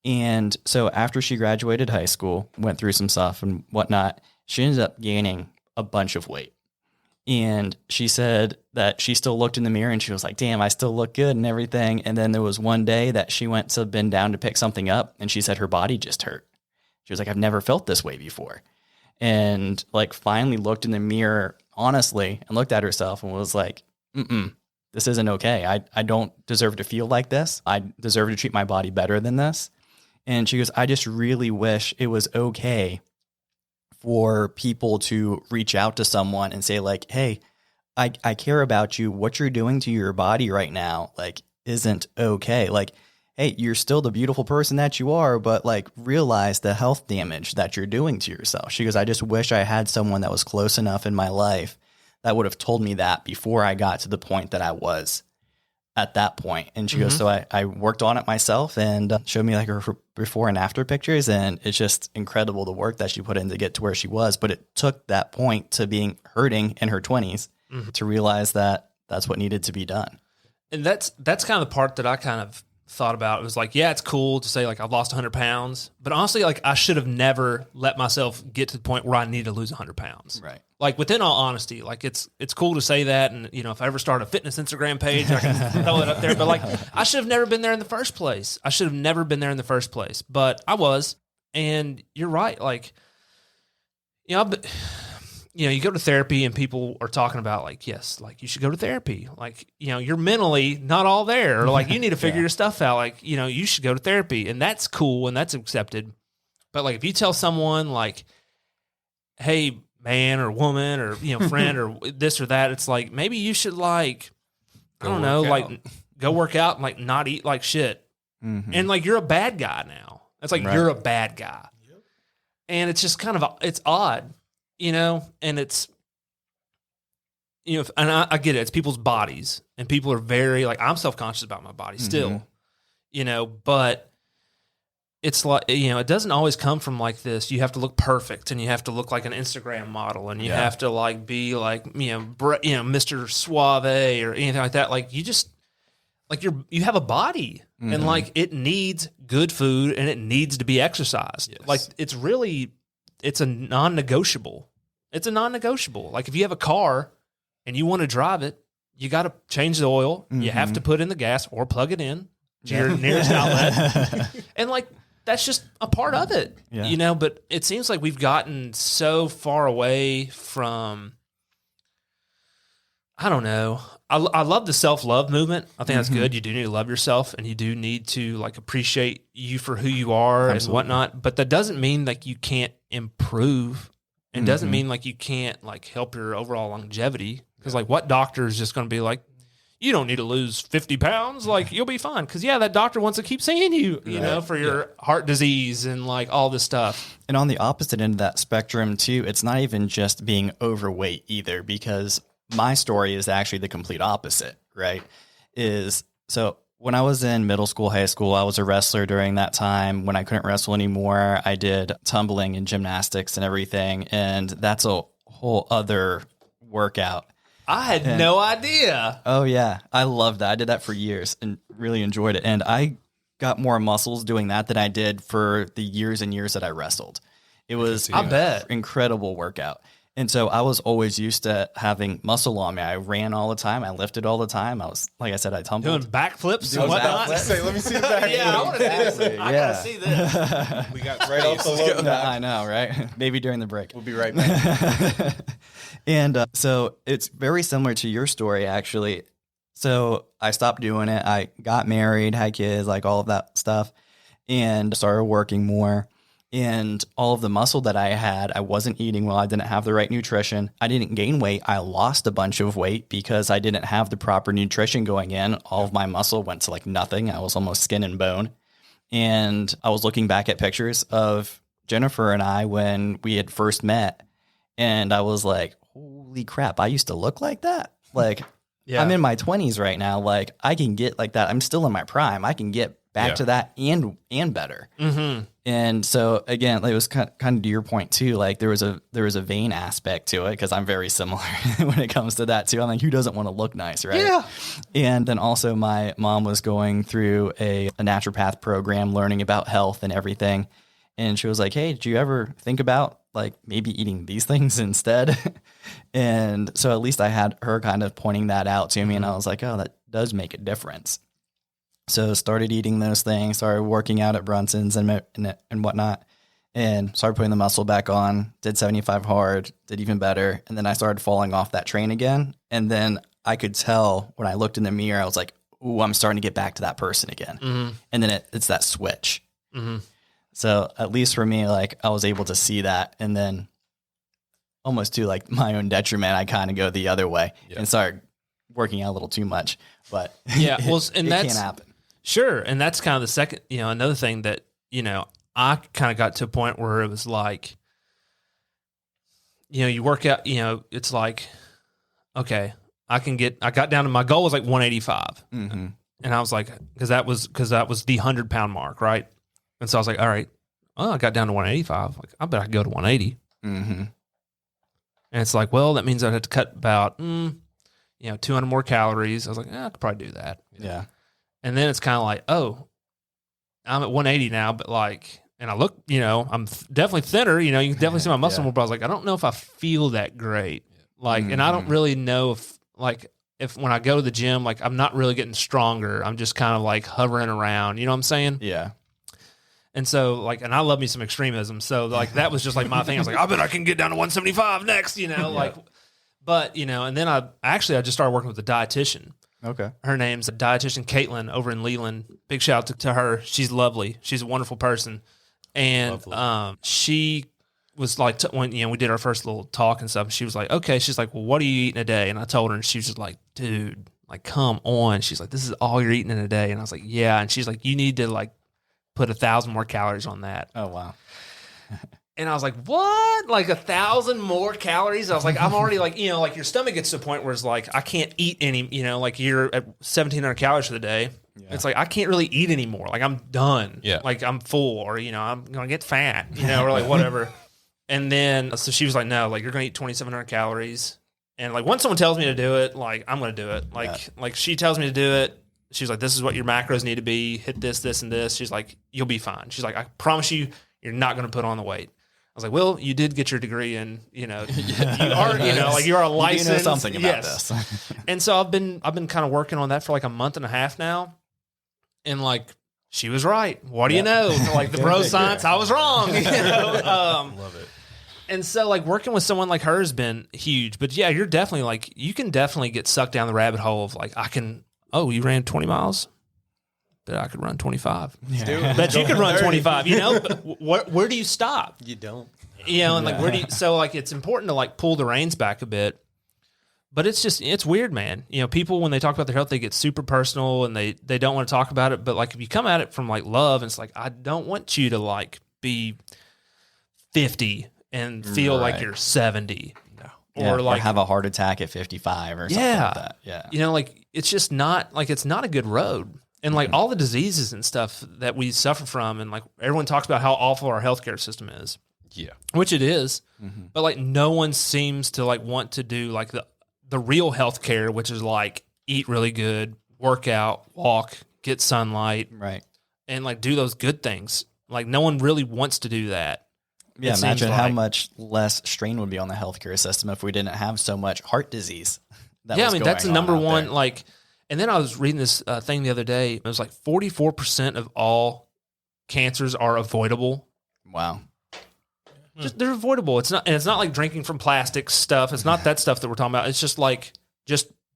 And so after she graduated high school, went through some stuff and whatnot, she ended up gaining a bunch of weight. And she said that she still looked in the mirror and she was like, damn, I still look good and everything. And then there was one day that she went to bend down to pick something up and she said her body just hurt. She was like, I've never felt this way before. And like finally looked in the mirror honestly and looked at herself and was like, this isn't okay. I don't deserve to feel like this. I deserve to treat my body better than this. And she goes, I just really wish it was okay for people to reach out to someone and say like, hey, I care about you. What you're doing to your body right now, like, isn't okay. Like, hey, you're still the beautiful person that you are, but like realize the health damage that you're doing to yourself. She goes, I just wish I had someone that was close enough in my life that would have told me that before I got to the point that I was at that point. And she goes, so I worked on it myself and showed me like her before and after pictures. And it's just incredible the work that she put in to get to where she was. But it took that point to being hurting in her 20s to realize that that's what needed to be done. And that's kind of the part that I kind of thought about. It was like, yeah, it's cool to say like I've lost 100 pounds, but honestly, like I should have never let myself get to the point where I need to lose 100 pounds. Right. Like within all honesty, like it's cool to say that. And you know, if I ever start a fitness Instagram page, I can throw it up there, but like I should have never been there in the first place. But I was, and you're right. Like, you know, you go to therapy and people are talking about like, yes, like you should go to therapy. Like, you know, you're mentally not all there. Or like you need to figure your stuff out. Like, you know, you should go to therapy and that's cool and that's accepted. But like if you tell someone like, hey, man or woman or, you know, friend or this or that, it's like, maybe you should like, I don't know, like go work out and like not eat like shit. And like, you're a bad guy now. It's like, you're a bad guy. And it's just kind of, it's odd. You know, and it's, you know, and I get it. It's people's bodies, and people are very like, I'm self-conscious about my body still, you know, but it's like, you know, it doesn't always come from like this. You have to look perfect, and you have to look like an Instagram model, and you have to like be like, you know, Mr. Suave or anything like that. Like you just like you have a body, and like it needs good food, and it needs to be exercised. Yes. Like it's a non-negotiable. It's a non-negotiable. Like if you have a car and you want to drive it, you got to change the oil. You have to put in the gas or plug it in to your nearest outlet. And like, that's just a part of it, you know, but it seems like we've gotten so far away from, I don't know. I love the self-love movement. I think that's good. You do need to love yourself and you do need to like appreciate you for who you are and whatnot. But that doesn't mean like you can't improve. It doesn't mean like you can't like help your overall longevity. Because like what doctor is just going to be like, you don't need to lose 50 pounds. Like you'll be fine. Because that doctor wants to keep seeing you, you know, for your heart disease and like all this stuff. And on the opposite end of that spectrum too, it's not even just being overweight either, because my story is actually the complete opposite, right? So when I was in middle school, high school, I was a wrestler during that time. When I couldn't wrestle anymore, I did tumbling and gymnastics and everything. And that's a whole other workout. I had no idea. Oh, yeah. I loved that. I did that for years and really enjoyed it. And I got more muscles doing that than I did for the years and years that I wrestled. It was bet incredible workout. And so I was always used to having muscle on me. I ran all the time. I lifted all the time. I was, like I said, I tumbled. Doing backflips and whatnot. Let me see the backflip. Yeah, I want to see this. I got to see this. We got Right off the load. I know, right? Maybe during the break. We'll be right back. And so it's very similar to your story, actually. So I stopped doing it. I got married, had kids, like all of that stuff, and started working more. And all of the muscle that I had, I wasn't eating well. I didn't have the right nutrition. I didn't gain weight. I lost a bunch of weight because I didn't have the proper nutrition going in. All of my muscle went to like nothing. I was almost skin and bone. And I was looking back at pictures of Jennifer and I when we had first met. And I was like, holy crap, I used to look like that. Like, I'm in my 20s right now. Like, I can get like that. I'm still in my prime. I can get back to that and better. Mm-hmm. And so again, it was kind of to your point too. Like there was a vain aspect to it because I'm very similar when it comes to that too. I'm like, who doesn't want to look nice, right? Yeah. And then also my mom was going through a naturopath program, learning about health and everything. And she was like, hey, did you ever think about like maybe eating these things instead? And so at least I had her kind of pointing that out to me. And I was like, oh, that does make a difference. So started eating those things, started working out at Brunson's and whatnot, and started putting the muscle back on, did 75 hard, did even better. And then I started falling off that train again. And then I could tell when I looked in the mirror, I was like, ooh, I'm starting to get back to that person again. Mm-hmm. And then it's that switch. Mm-hmm. So at least for me, like I was able to see that. And then almost to like my own detriment, I kind of go the other way and start working out a little too much. But yeah, well, and it that's, can't happen. Sure. And that's kind of the second, another thing that, I kind of got to a point where it was like, you work out, it's like, okay, I got down to my goal was like 185. Mm-hmm. And I was like, because that was the 100-pound mark. Right. And so I was like, all right, I got down to 185. Like, I bet I could go to 180. Mm-hmm. And it's like, well, that means I'd have to cut about, 200 more calories. I was like, I could probably do that. Yeah. And then it's kind of like, oh, I'm at 180 now, but like, and I look, I'm definitely thinner, you can definitely see my muscle more, but I was like, I don't know if I feel that great. Like, and I don't really know if when I go to the gym, like I'm not really getting stronger. I'm just kind of like hovering around, you know what I'm saying? Yeah. And so like, and I love me some extremism. So like, that was just like my thing. I was like, I bet I can get down to 175 next, like, but, and then I just started working with a dietitian. Okay. Her name's a dietitian, Caitlin, over in Leland. Big shout out to her. She's lovely. She's a wonderful person. And she was like, when we did our first little talk and stuff, she was like, okay. She's like, well, what are you eating a day? And I told her, and she was just like, dude, like, come on. She's like, this is all you're eating in a day. And I was like, yeah. And she's like, you need to like put 1,000 more calories on that. Oh, wow. And I was like, what? Like 1,000 more calories? I was like, I'm already like, like your stomach gets to a point where it's like, I can't eat any, like you're at 1,700 calories for the day. Yeah. It's like, I can't really eat anymore. Like I'm done. Yeah. Like I'm full, or, I'm going to get fat, or like whatever. And then, so she was like, no, like you're going to eat 2,700 calories. And like, once someone tells me to do it, like I'm going to do it. Like she tells me to do it. She's like, this is what your macros need to be. Hit this, this, and this. She's like, you'll be fine. She's like, I promise you, you're not going to put on the weight. I was like, well, you did get your degree in, you are, like you're a licensed. You know something about this. And so I've been kind of working on that for like a month and a half now. And like, she was right. What do you know? Like the bro science, I was wrong. Love it. And so like working with someone like her has been huge. But yeah, you're definitely like, you can definitely get sucked down the rabbit hole of like, you ran 20 miles? But I could run 25. Yeah. Bet you could run 25, but where do you stop? You don't. And like, where do you, so like, it's important to like pull the reins back a bit, but it's weird, man. People, when they talk about their health, they get super personal and they don't want to talk about it. But like, if you come at it from like love, and it's like, I don't want you to like be 50 and feel like you're 70. Or like have a heart attack at 55 or something like that. Yeah. Like it's just not like, it's not a good road. And like all the diseases and stuff that we suffer from, and like everyone talks about how awful our healthcare system is. Yeah. Which it is. Mm-hmm. But like no one seems to like want to do like the real healthcare, which is like eat really good, work out, walk, get sunlight. Right. And like do those good things. Like no one really wants to do that. Yeah, imagine how much less strain would be on the healthcare system if we didn't have so much heart disease. That's the number one, like. And then I was reading this thing the other day. It was like 44% of all cancers are avoidable. Wow. They're avoidable. It's not like drinking from plastic stuff. It's not that stuff that we're talking about. It's just like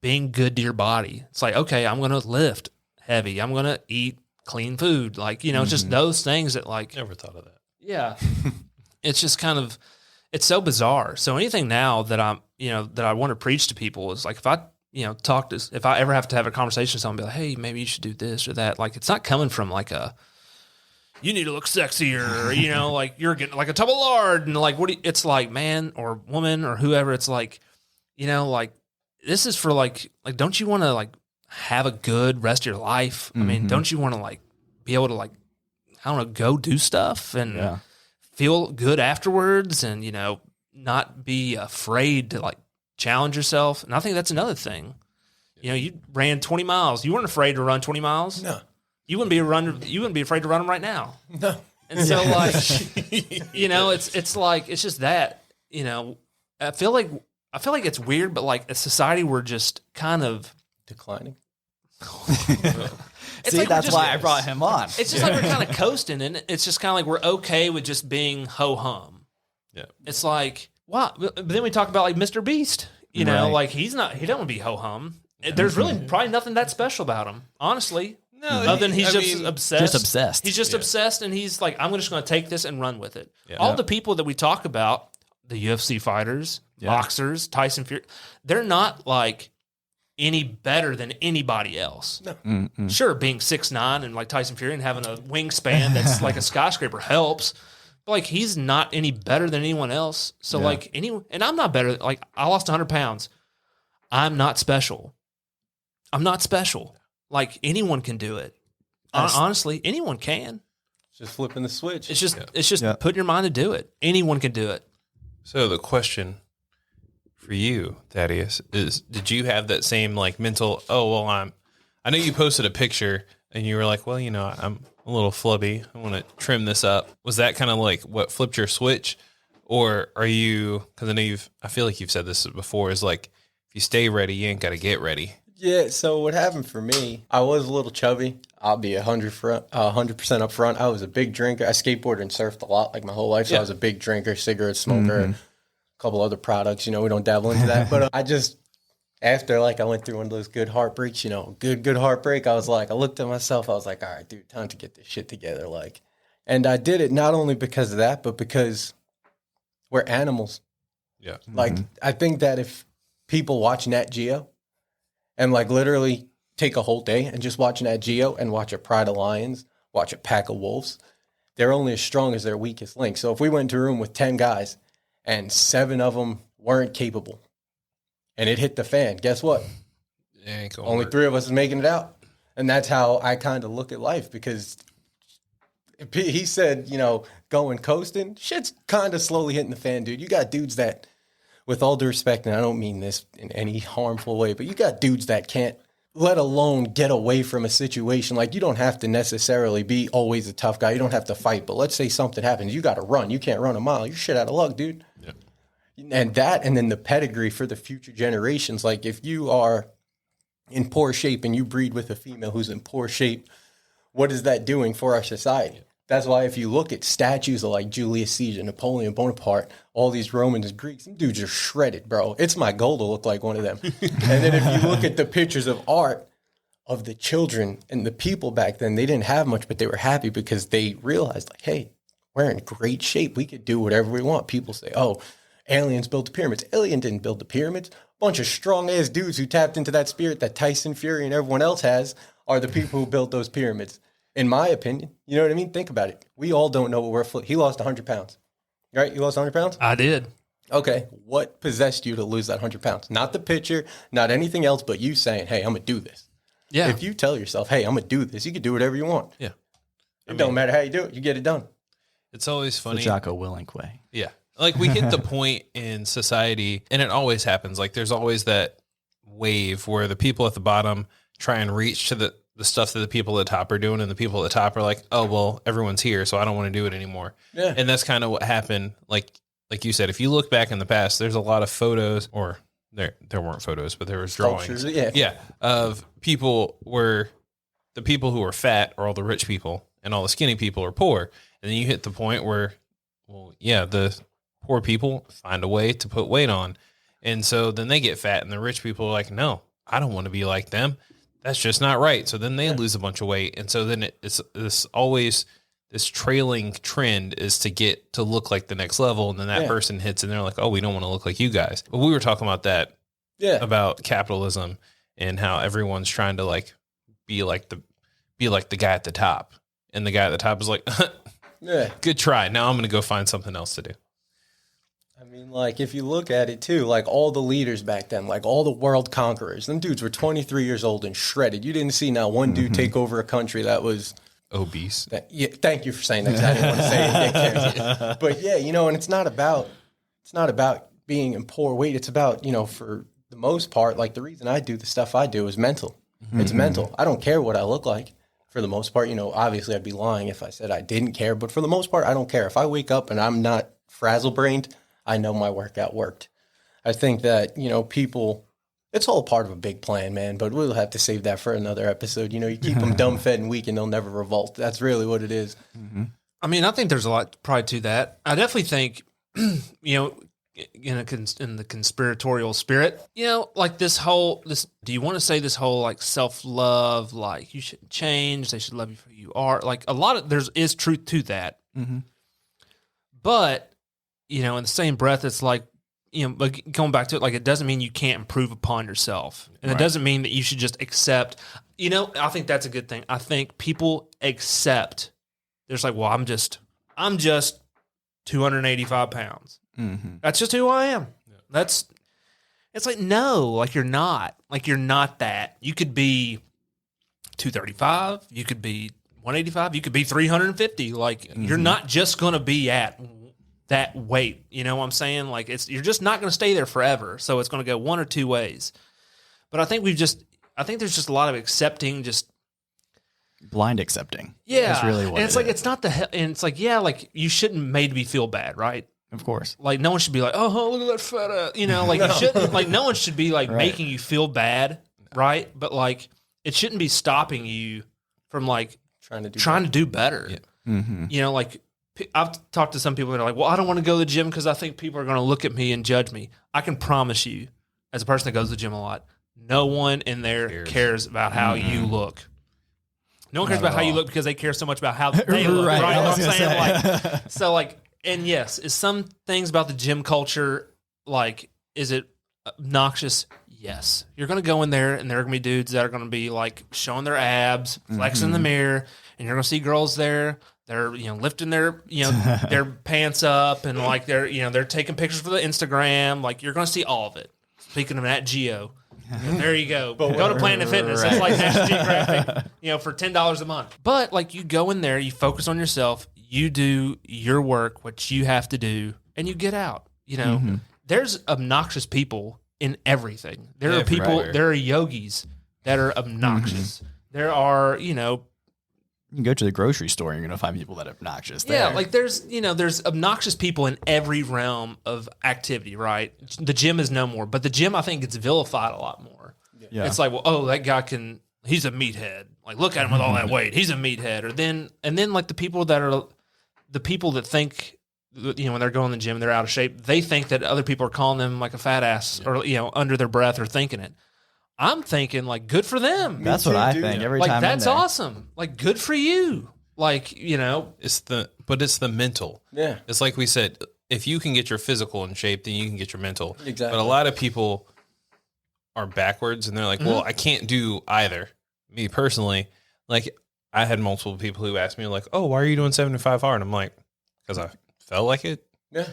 being good to your body. It's like, okay, I'm going to lift heavy. I'm going to eat clean food. Like, it's just those things that like. Never thought of that. Yeah. It's just kind of, it's so bizarre. So anything now that I'm, that I want to preach to people is like, if I, if I ever have to have a conversation with someone, be like, hey, maybe you should do this or that. Like, it's not coming from like you need to look sexier, or, like you're getting like a tub of lard. And like, it's like, man or woman or whoever, it's like, like this is for like, don't you want to like have a good rest of your life? I mean, don't you want to like be able to like, I don't know, go do stuff and feel good afterwards and, not be afraid to like challenge yourself. And I think that's another thing. You ran 20 miles. You weren't afraid to run 20 miles. No. You wouldn't be afraid to run them right now. No. And so like, it's like, it's just that, I feel like it's weird, but like as society, we're just kind of declining. It's See, like that's why I brought him on. It's just like we're kind of coasting, and it's just kind of like we're okay with just being ho-hum. Yeah. It's like, wow. But then we talk about like Mr. Beast, Right. like he don't want to be ho-hum. There's really probably nothing that special about him, honestly. No, Other than he's obsessed. Just obsessed. He's just obsessed, and he's like, I'm just going to take this and run with it. Yeah. All the people that we talk about, the UFC fighters, boxers, Tyson Fury, they're not like any better than anybody else. No. Sure, being 6'9" and like Tyson Fury and having a wingspan that's like a skyscraper helps. But like he's not any better than anyone else. So like and I'm not better. Like I lost 100 pounds. I'm not special. I'm not special. Like anyone can do it. Honestly, anyone can. Just flipping the switch. It's just putting your mind to do it. Anyone can do it. So the question for you, Thaddeus, is did you have that same like mental, I know you posted a picture and you were like, well, I'm a little flubby. I want to trim this up. Was that kind of like what flipped your switch? Or are you, because I feel like you've said this before, is like, if you stay ready, you ain't got to get ready. Yeah, so what happened for me, I was a little chubby. I'll be 100% up front. I was a big drinker. I skateboarded and surfed a lot like my whole life, so I was a big drinker, cigarette smoker, a couple other products. We don't dabble into that. But I just, after like I went through one of those good heartbreaks, good heartbreak, I was like, I looked at myself, I was like, all right, dude, time to get this shit together. Like, and I did it not only because of that, but because we're animals. Yeah. Like, I think that if people watch Nat Geo, and like literally take a whole day and just watch Nat Geo and watch a pride of lions, watch a pack of wolves, they're only as strong as their weakest link. So if we went into a room with 10 guys and 7 of them weren't capable and it hit the fan, guess what? Only 3 of us is making it out. And that's how I kind of look at life, because he said, going coasting, shit's kind of slowly hitting the fan, dude. You got dudes that, with all due respect, and I don't mean this in any harmful way, but you got dudes that can't, let alone get away from a situation. Like, you don't have to necessarily be always a tough guy. You don't have to fight. But let's say something happens. You got to run. You can't run a mile. You're shit out of luck, dude. Yeah. And then the pedigree for the future generations. Like, if you are in poor shape and you breed with a female who's in poor shape, what is that doing for our society? That's why if you look at statues of like Julius Caesar, Napoleon Bonaparte, all these Romans and Greeks, them dudes are shredded, bro. It's my goal to look like one of them. And then if you look at the pictures of art of the children and the people back then, they didn't have much, but they were happy because they realized, like, hey, we're in great shape. We could do whatever we want. People say, oh, aliens built the pyramids. Alien didn't build the pyramids. A bunch of strong-ass dudes who tapped into that spirit that Tyson Fury and everyone else has are the people who built those pyramids. In my opinion, you know what I mean? Think about it. We all don't know what we're He lost 100 pounds, right? You lost 100 pounds? I did. Okay. What possessed you to lose that 100 pounds? Not the picture, not anything else, but you saying, hey, I'm going to do this. Yeah. If you tell yourself, hey, I'm going to do this, you can do whatever you want. Yeah. It don't matter how you do it. You get it done. It's always The funny. Jocko Willink way. Yeah. Like we hit the point in society, and it always happens. Like there's always that wave where the people at the bottom try and reach to the stuff that the people at the top are doing, and the people at the top are like, oh, well, everyone's here, so I don't want to do it anymore. Yeah. And that's kind of what happened. Like you said, if you look back in the past, there's a lot of photos, or there weren't photos, but there was drawings. Sculptures, yeah. Yeah. Of people where the people who are fat are all the rich people and all the skinny people are poor. And then you hit the point where, well, yeah, the poor people find a way to put weight on. And so then they get fat, and the rich people are like, no, I don't want to be like them. That's just not right. So then they lose a bunch of weight. And so then it's always this trailing trend is to get to look like the next level, and then that person hits and they're like, oh, we don't want to look like you guys. But we were talking about that, about capitalism and how everyone's trying to like be like the guy at the top, and the guy at the top is like, good try. Now I'm going to go find something else to do. I mean, like, if you look at it, too, like, all the leaders back then, like, all the world conquerors, them dudes were 23 years old and shredded. You didn't see not one dude take over a country that was... obese. Thank you for saying that, 'cause I didn't want to say it. But, yeah, you know, and it's not about being in poor weight. It's about, you know, for the most part, like, the reason I do the stuff I do is mental. It's mental. I don't care what I look like. For the most part, you know, obviously I'd be lying if I said I didn't care. But for the most part, I don't care. If I wake up and I'm not frazzle-brained, I know my workout worked. I think that, you know, people, it's all part of a big plan, man, but we'll have to save that for another episode. You know, you keep them dumb, fed, and weak, and they'll never revolt. That's really what it is. I mean, I think there's a lot probably to that. I definitely think, you know, in the conspiratorial spirit, you know, like this, do you want to say this whole like self-love, like you shouldn't change, they should love you for who you are. Like a lot of, is truth to that. But, you know, in the same breath, it's like, you know, like going back to it, like it doesn't mean you can't improve upon yourself. And it doesn't mean that you should just accept, you know, I think that's a good thing. I think people accept, there's like, well, I'm just 285 pounds. That's just who I am. It's like, no, like you're not that. You could be 235, you could be 185, you could be 350. Like you're not just going to be at that weight. You know what I'm saying? Like you're just not going to stay there forever. So it's going to go one or two ways. But I think there's just a lot of accepting, just blind accepting. Yeah. That's really what and it's it like, is. it's not and it's like, yeah, like you shouldn't made me feel bad, right? Of course. Like no one should be like, oh, look at that fat ass. You know, like you shouldn't, like no one should be like making you feel bad, right? But like it shouldn't be stopping you from like trying to do better. Yeah. You know, like I've talked to some people that are like, well, I don't want to go to the gym because I think people are going to look at me and judge me. I can promise you, as a person that goes to the gym a lot, no one in there cares about how you look. No one cares about how you look because they care so much about how they look. Right? You know what I'm saying? Like, so like, and yes, is some things about the gym culture, like, is it obnoxious? Yes. You're going to go in there and there are going to be dudes that are going to be like showing their abs, flexing in the mirror, and you're going to see girls there. They're, you know, lifting their, you know, their pants up and like they're taking pictures for the Instagram. Like you're going to see all of it. Speaking of Nat Geo, there you go. Go to Planet Fitness. It's like National Geographic, you know, for $10 a month. But like you go in there, you focus on yourself, you do your work, what you have to do, and you get out. You know, there's obnoxious people in everything. There are people, there are yogis that are obnoxious. There are, you know, you can go to the grocery store and you're going to find people that are obnoxious there. Yeah, like there's obnoxious people in every realm of activity, right? The gym is no more, but the gym I think gets vilified a lot more. Yeah. It's like, well, oh, that guy he's a meathead. Like look at him with all that weight. He's a meathead. And then like the people that think, you know, when they're going to the gym and they're out of shape, they think that other people are calling them like a fat ass or, you know, under their breath or thinking it. I'm thinking like good for them. That's what I think every time. Like that's awesome. Like good for you. Like, you know, it's the mental. Yeah. It's like we said, if you can get your physical in shape, then you can get your mental. Exactly. But a lot of people are backwards and they're like, well, I can't do either. Me personally, like I had multiple people who asked me like, oh, why are you doing 75 hard? I'm like, because I felt like it. Yeah.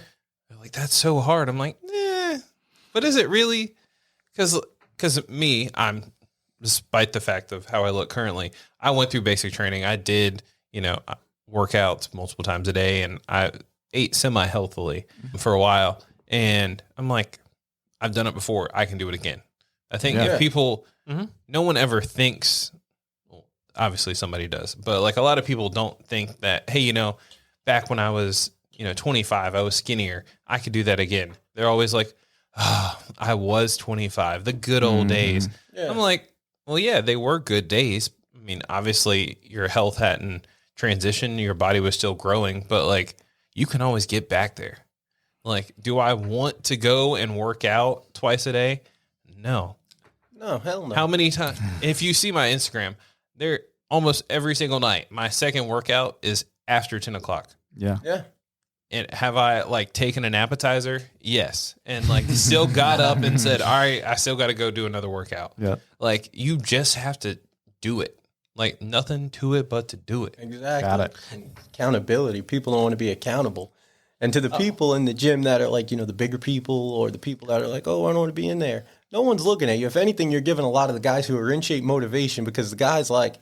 They're like, that's so hard. I'm like, but is it really? Because me, despite the fact of how I look currently, I went through basic training. I did, you know, workouts multiple times a day, and I ate semi-healthily for a while. And I'm like, I've done it before. I can do it again. I think if people, no one ever thinks, well, obviously somebody does, but like a lot of people don't think that, hey, you know, back when I was, you know, 25, I was skinnier. I could do that again. They're always like, oh, I was 25, the good old days. Yeah. I'm like, well, yeah, they were good days. I mean, obviously your health hadn't transitioned, your body was still growing, but like you can always get back there. Like, do I want to go and work out twice a day? No, hell no. How many times? If you see my Instagram, there almost every single night, my second workout is after 10 o'clock. Yeah. Yeah. And have I like taken an appetizer? Yes. And like still got up and said, all right, I still got to go do another workout. Yeah. Like you just have to do it. Like nothing to it but to do it. Exactly. Got it. And accountability. People don't want to be accountable. And to the people in the gym that are like, the bigger people or the people that are like, oh, I don't want to be in there. No one's looking at you. If anything, you're giving a lot of the guys who are in shape motivation, because the guys like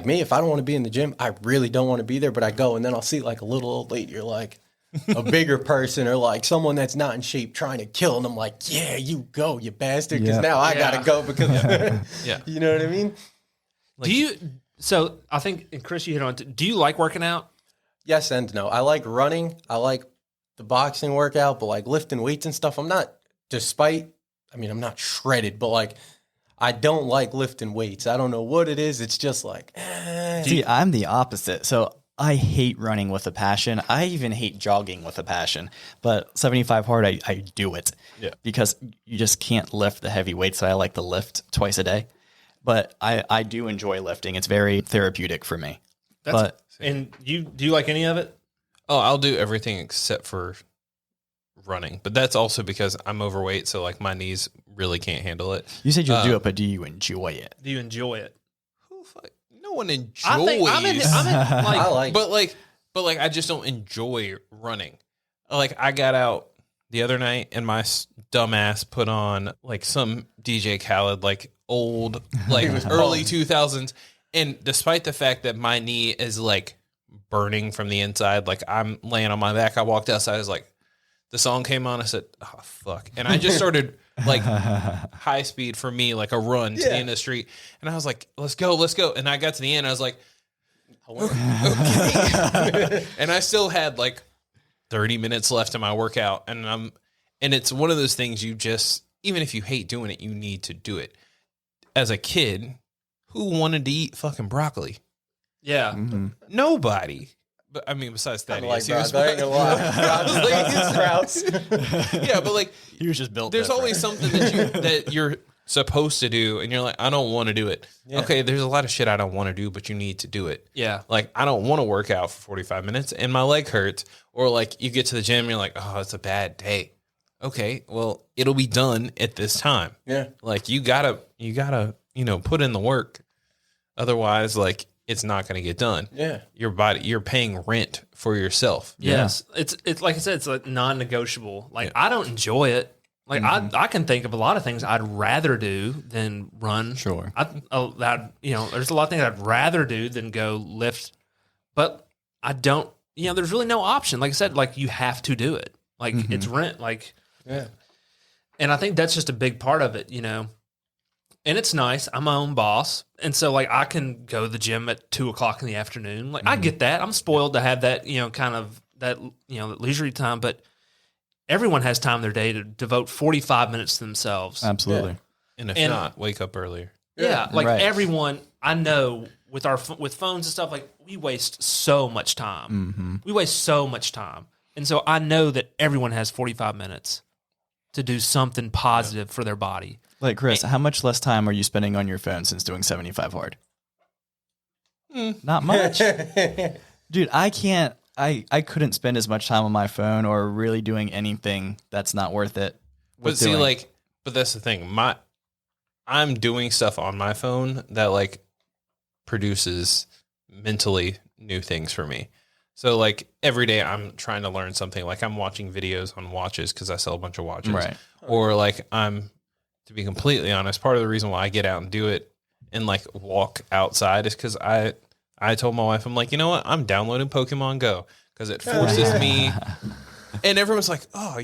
me, if I don't want to be in the gym, I really don't want to be there, but I go, and then I'll see like a little old lady or like a bigger person or like someone that's not in shape trying to kill. And I'm like, yeah, you go, you bastard. Because now I got to go because, Yeah. you know what I mean? So I think, and Chris, you hit on it. Do you like working out? Yes and no. I like running. I like the boxing workout, but like lifting weights and stuff, I'm not shredded, but like I don't like lifting weights. I don't know what it is. It's just like, See, I'm the opposite. So I hate running with a passion. I even hate jogging with a passion. But 75 hard, I do it. Yeah. Because you just can't lift the heavy weights. So I like to lift twice a day. But I do enjoy lifting. It's very therapeutic for me. And do you like any of it? Oh, I'll do everything except for running. But that's also because I'm overweight. So like my knees really can't handle it. You said you'll do it, but do you enjoy it? Do you enjoy it? No one enjoys. I think I'm in like, I like but I just don't enjoy running. Like I got out the other night and my dumbass put on like some DJ Khaled, like old, like early 2000s. And despite the fact that my knee is like burning from the inside, like I'm laying on my back, I walked outside. I was like, the song came on. I said, oh, fuck. And I just started like high speed for me, like a run to the end of the street. And I was like, let's go. And I got to the end. I was like, okay. And I still had like 30 minutes left in my workout. And it's one of those things you just, even if you hate doing it, you need to do it. As a kid, who wanted to eat fucking broccoli? yeah. Mm-hmm. Nobody. But I mean, besides Thaddeus, like sprouts. Yeah, but like He was just built there's different. always something that you're supposed to do, and you're like, I don't want to do it. Yeah. Okay, there's a lot of shit I don't want to do, but you need to do it. Yeah. Like I don't want to work out for 45 minutes, and my leg hurts. Or like you get to the gym, and you're like, oh, it's a bad day. Okay, well, it'll be done at this time. Yeah. Like you gotta put in the work. Otherwise, like it's not going to get done. Yeah. Your body, you're paying rent for yourself. Yes. It's like I said, it's like non-negotiable. Like I don't enjoy it. Like I can think of a lot of things I'd rather do than run. Sure. There's a lot of things I'd rather do than go lift, but I don't, there's really no option. Like I said, like you have to do it. Like it's rent. Like, Yeah. and I think that's just a big part of it, And it's nice. I'm my own boss. And so like I can go to the gym at 2:00 in the afternoon. Like I get that. I'm spoiled to have that, kind of that, leisurely time, but everyone has time in their day to devote 45 minutes to themselves. Absolutely. And if And- not, wake up earlier. Yeah. Like Right. everyone I know with with phones and stuff, like we waste so much time. We waste so much time. And so I know that everyone has 45 minutes to do something positive for their body. Like, Chris, how much less time are you spending on your phone since doing 75 hard? Not much. Dude, I couldn't spend as much time on my phone or really doing anything that's not worth it. But see, but that's the thing. I'm doing stuff on my phone that like produces mentally new things for me. So like every day I'm trying to learn something. Like I'm watching videos on watches because I sell a bunch of watches. Right. Or like to be completely honest, part of the reason why I get out and do it and like walk outside is because I told my wife, I'm like, you know what? I'm downloading Pokemon Go because it forces me. And everyone's like, oh,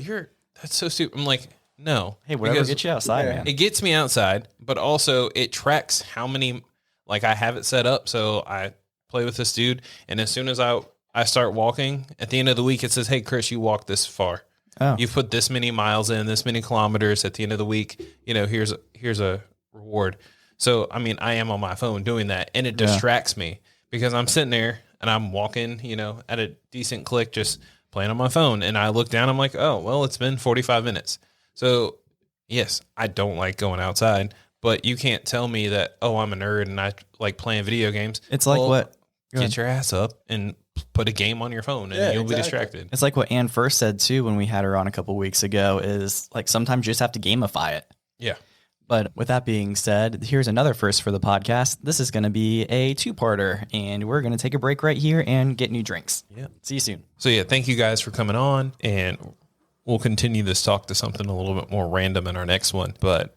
that's so stupid. I'm like, no. Hey, whatever because gets you outside, man. it gets me outside, but also it tracks how many, like I have it set up. So I play with this dude. And as soon as I start walking, at the end of the week, it says, hey, Chris, you walked this far. Oh. You've put this many miles in, this many kilometers. At the end of the week, here's a reward. So, I mean, I am on my phone doing that, and it distracts me because I'm sitting there and I'm walking, at a decent click, just playing on my phone. And I look down, I'm like, oh, well, it's been 45 minutes. So, yes, I don't like going outside, but you can't tell me that, oh, I'm a nerd and I like playing video games. It's like what? Go Get ahead. your ass up and put a game on your phone and Yeah, you'll be exactly. distracted. It's like what Ann first said too when we had her on a couple weeks ago is like sometimes you just have to gamify it. Yeah. But with that being said, here's another first for the podcast. This is going to be a 2-parter, and we're going to take a break right here and get new drinks. Yeah. See you soon. So yeah, thank you guys for coming on, and we'll continue this talk to something a little bit more random in our next one. But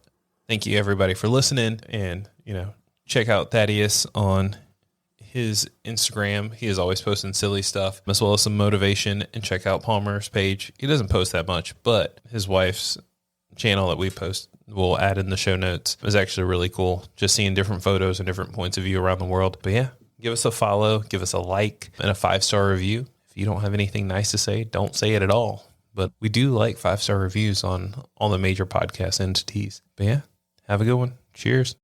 thank you everybody for listening, and check out Thaddeus on his Instagram. He is always posting silly stuff as well as some motivation, and check out Palmer's page. He doesn't post that much, but his wife's channel that we post, we'll add in the show notes, is actually really cool. Just seeing different photos and different points of view around the world. But yeah, give us a follow, give us a like, and a 5-star review. If you don't have anything nice to say, don't say it at all. But we do like 5-star reviews on all the major podcast entities. But yeah, have a good one. Cheers.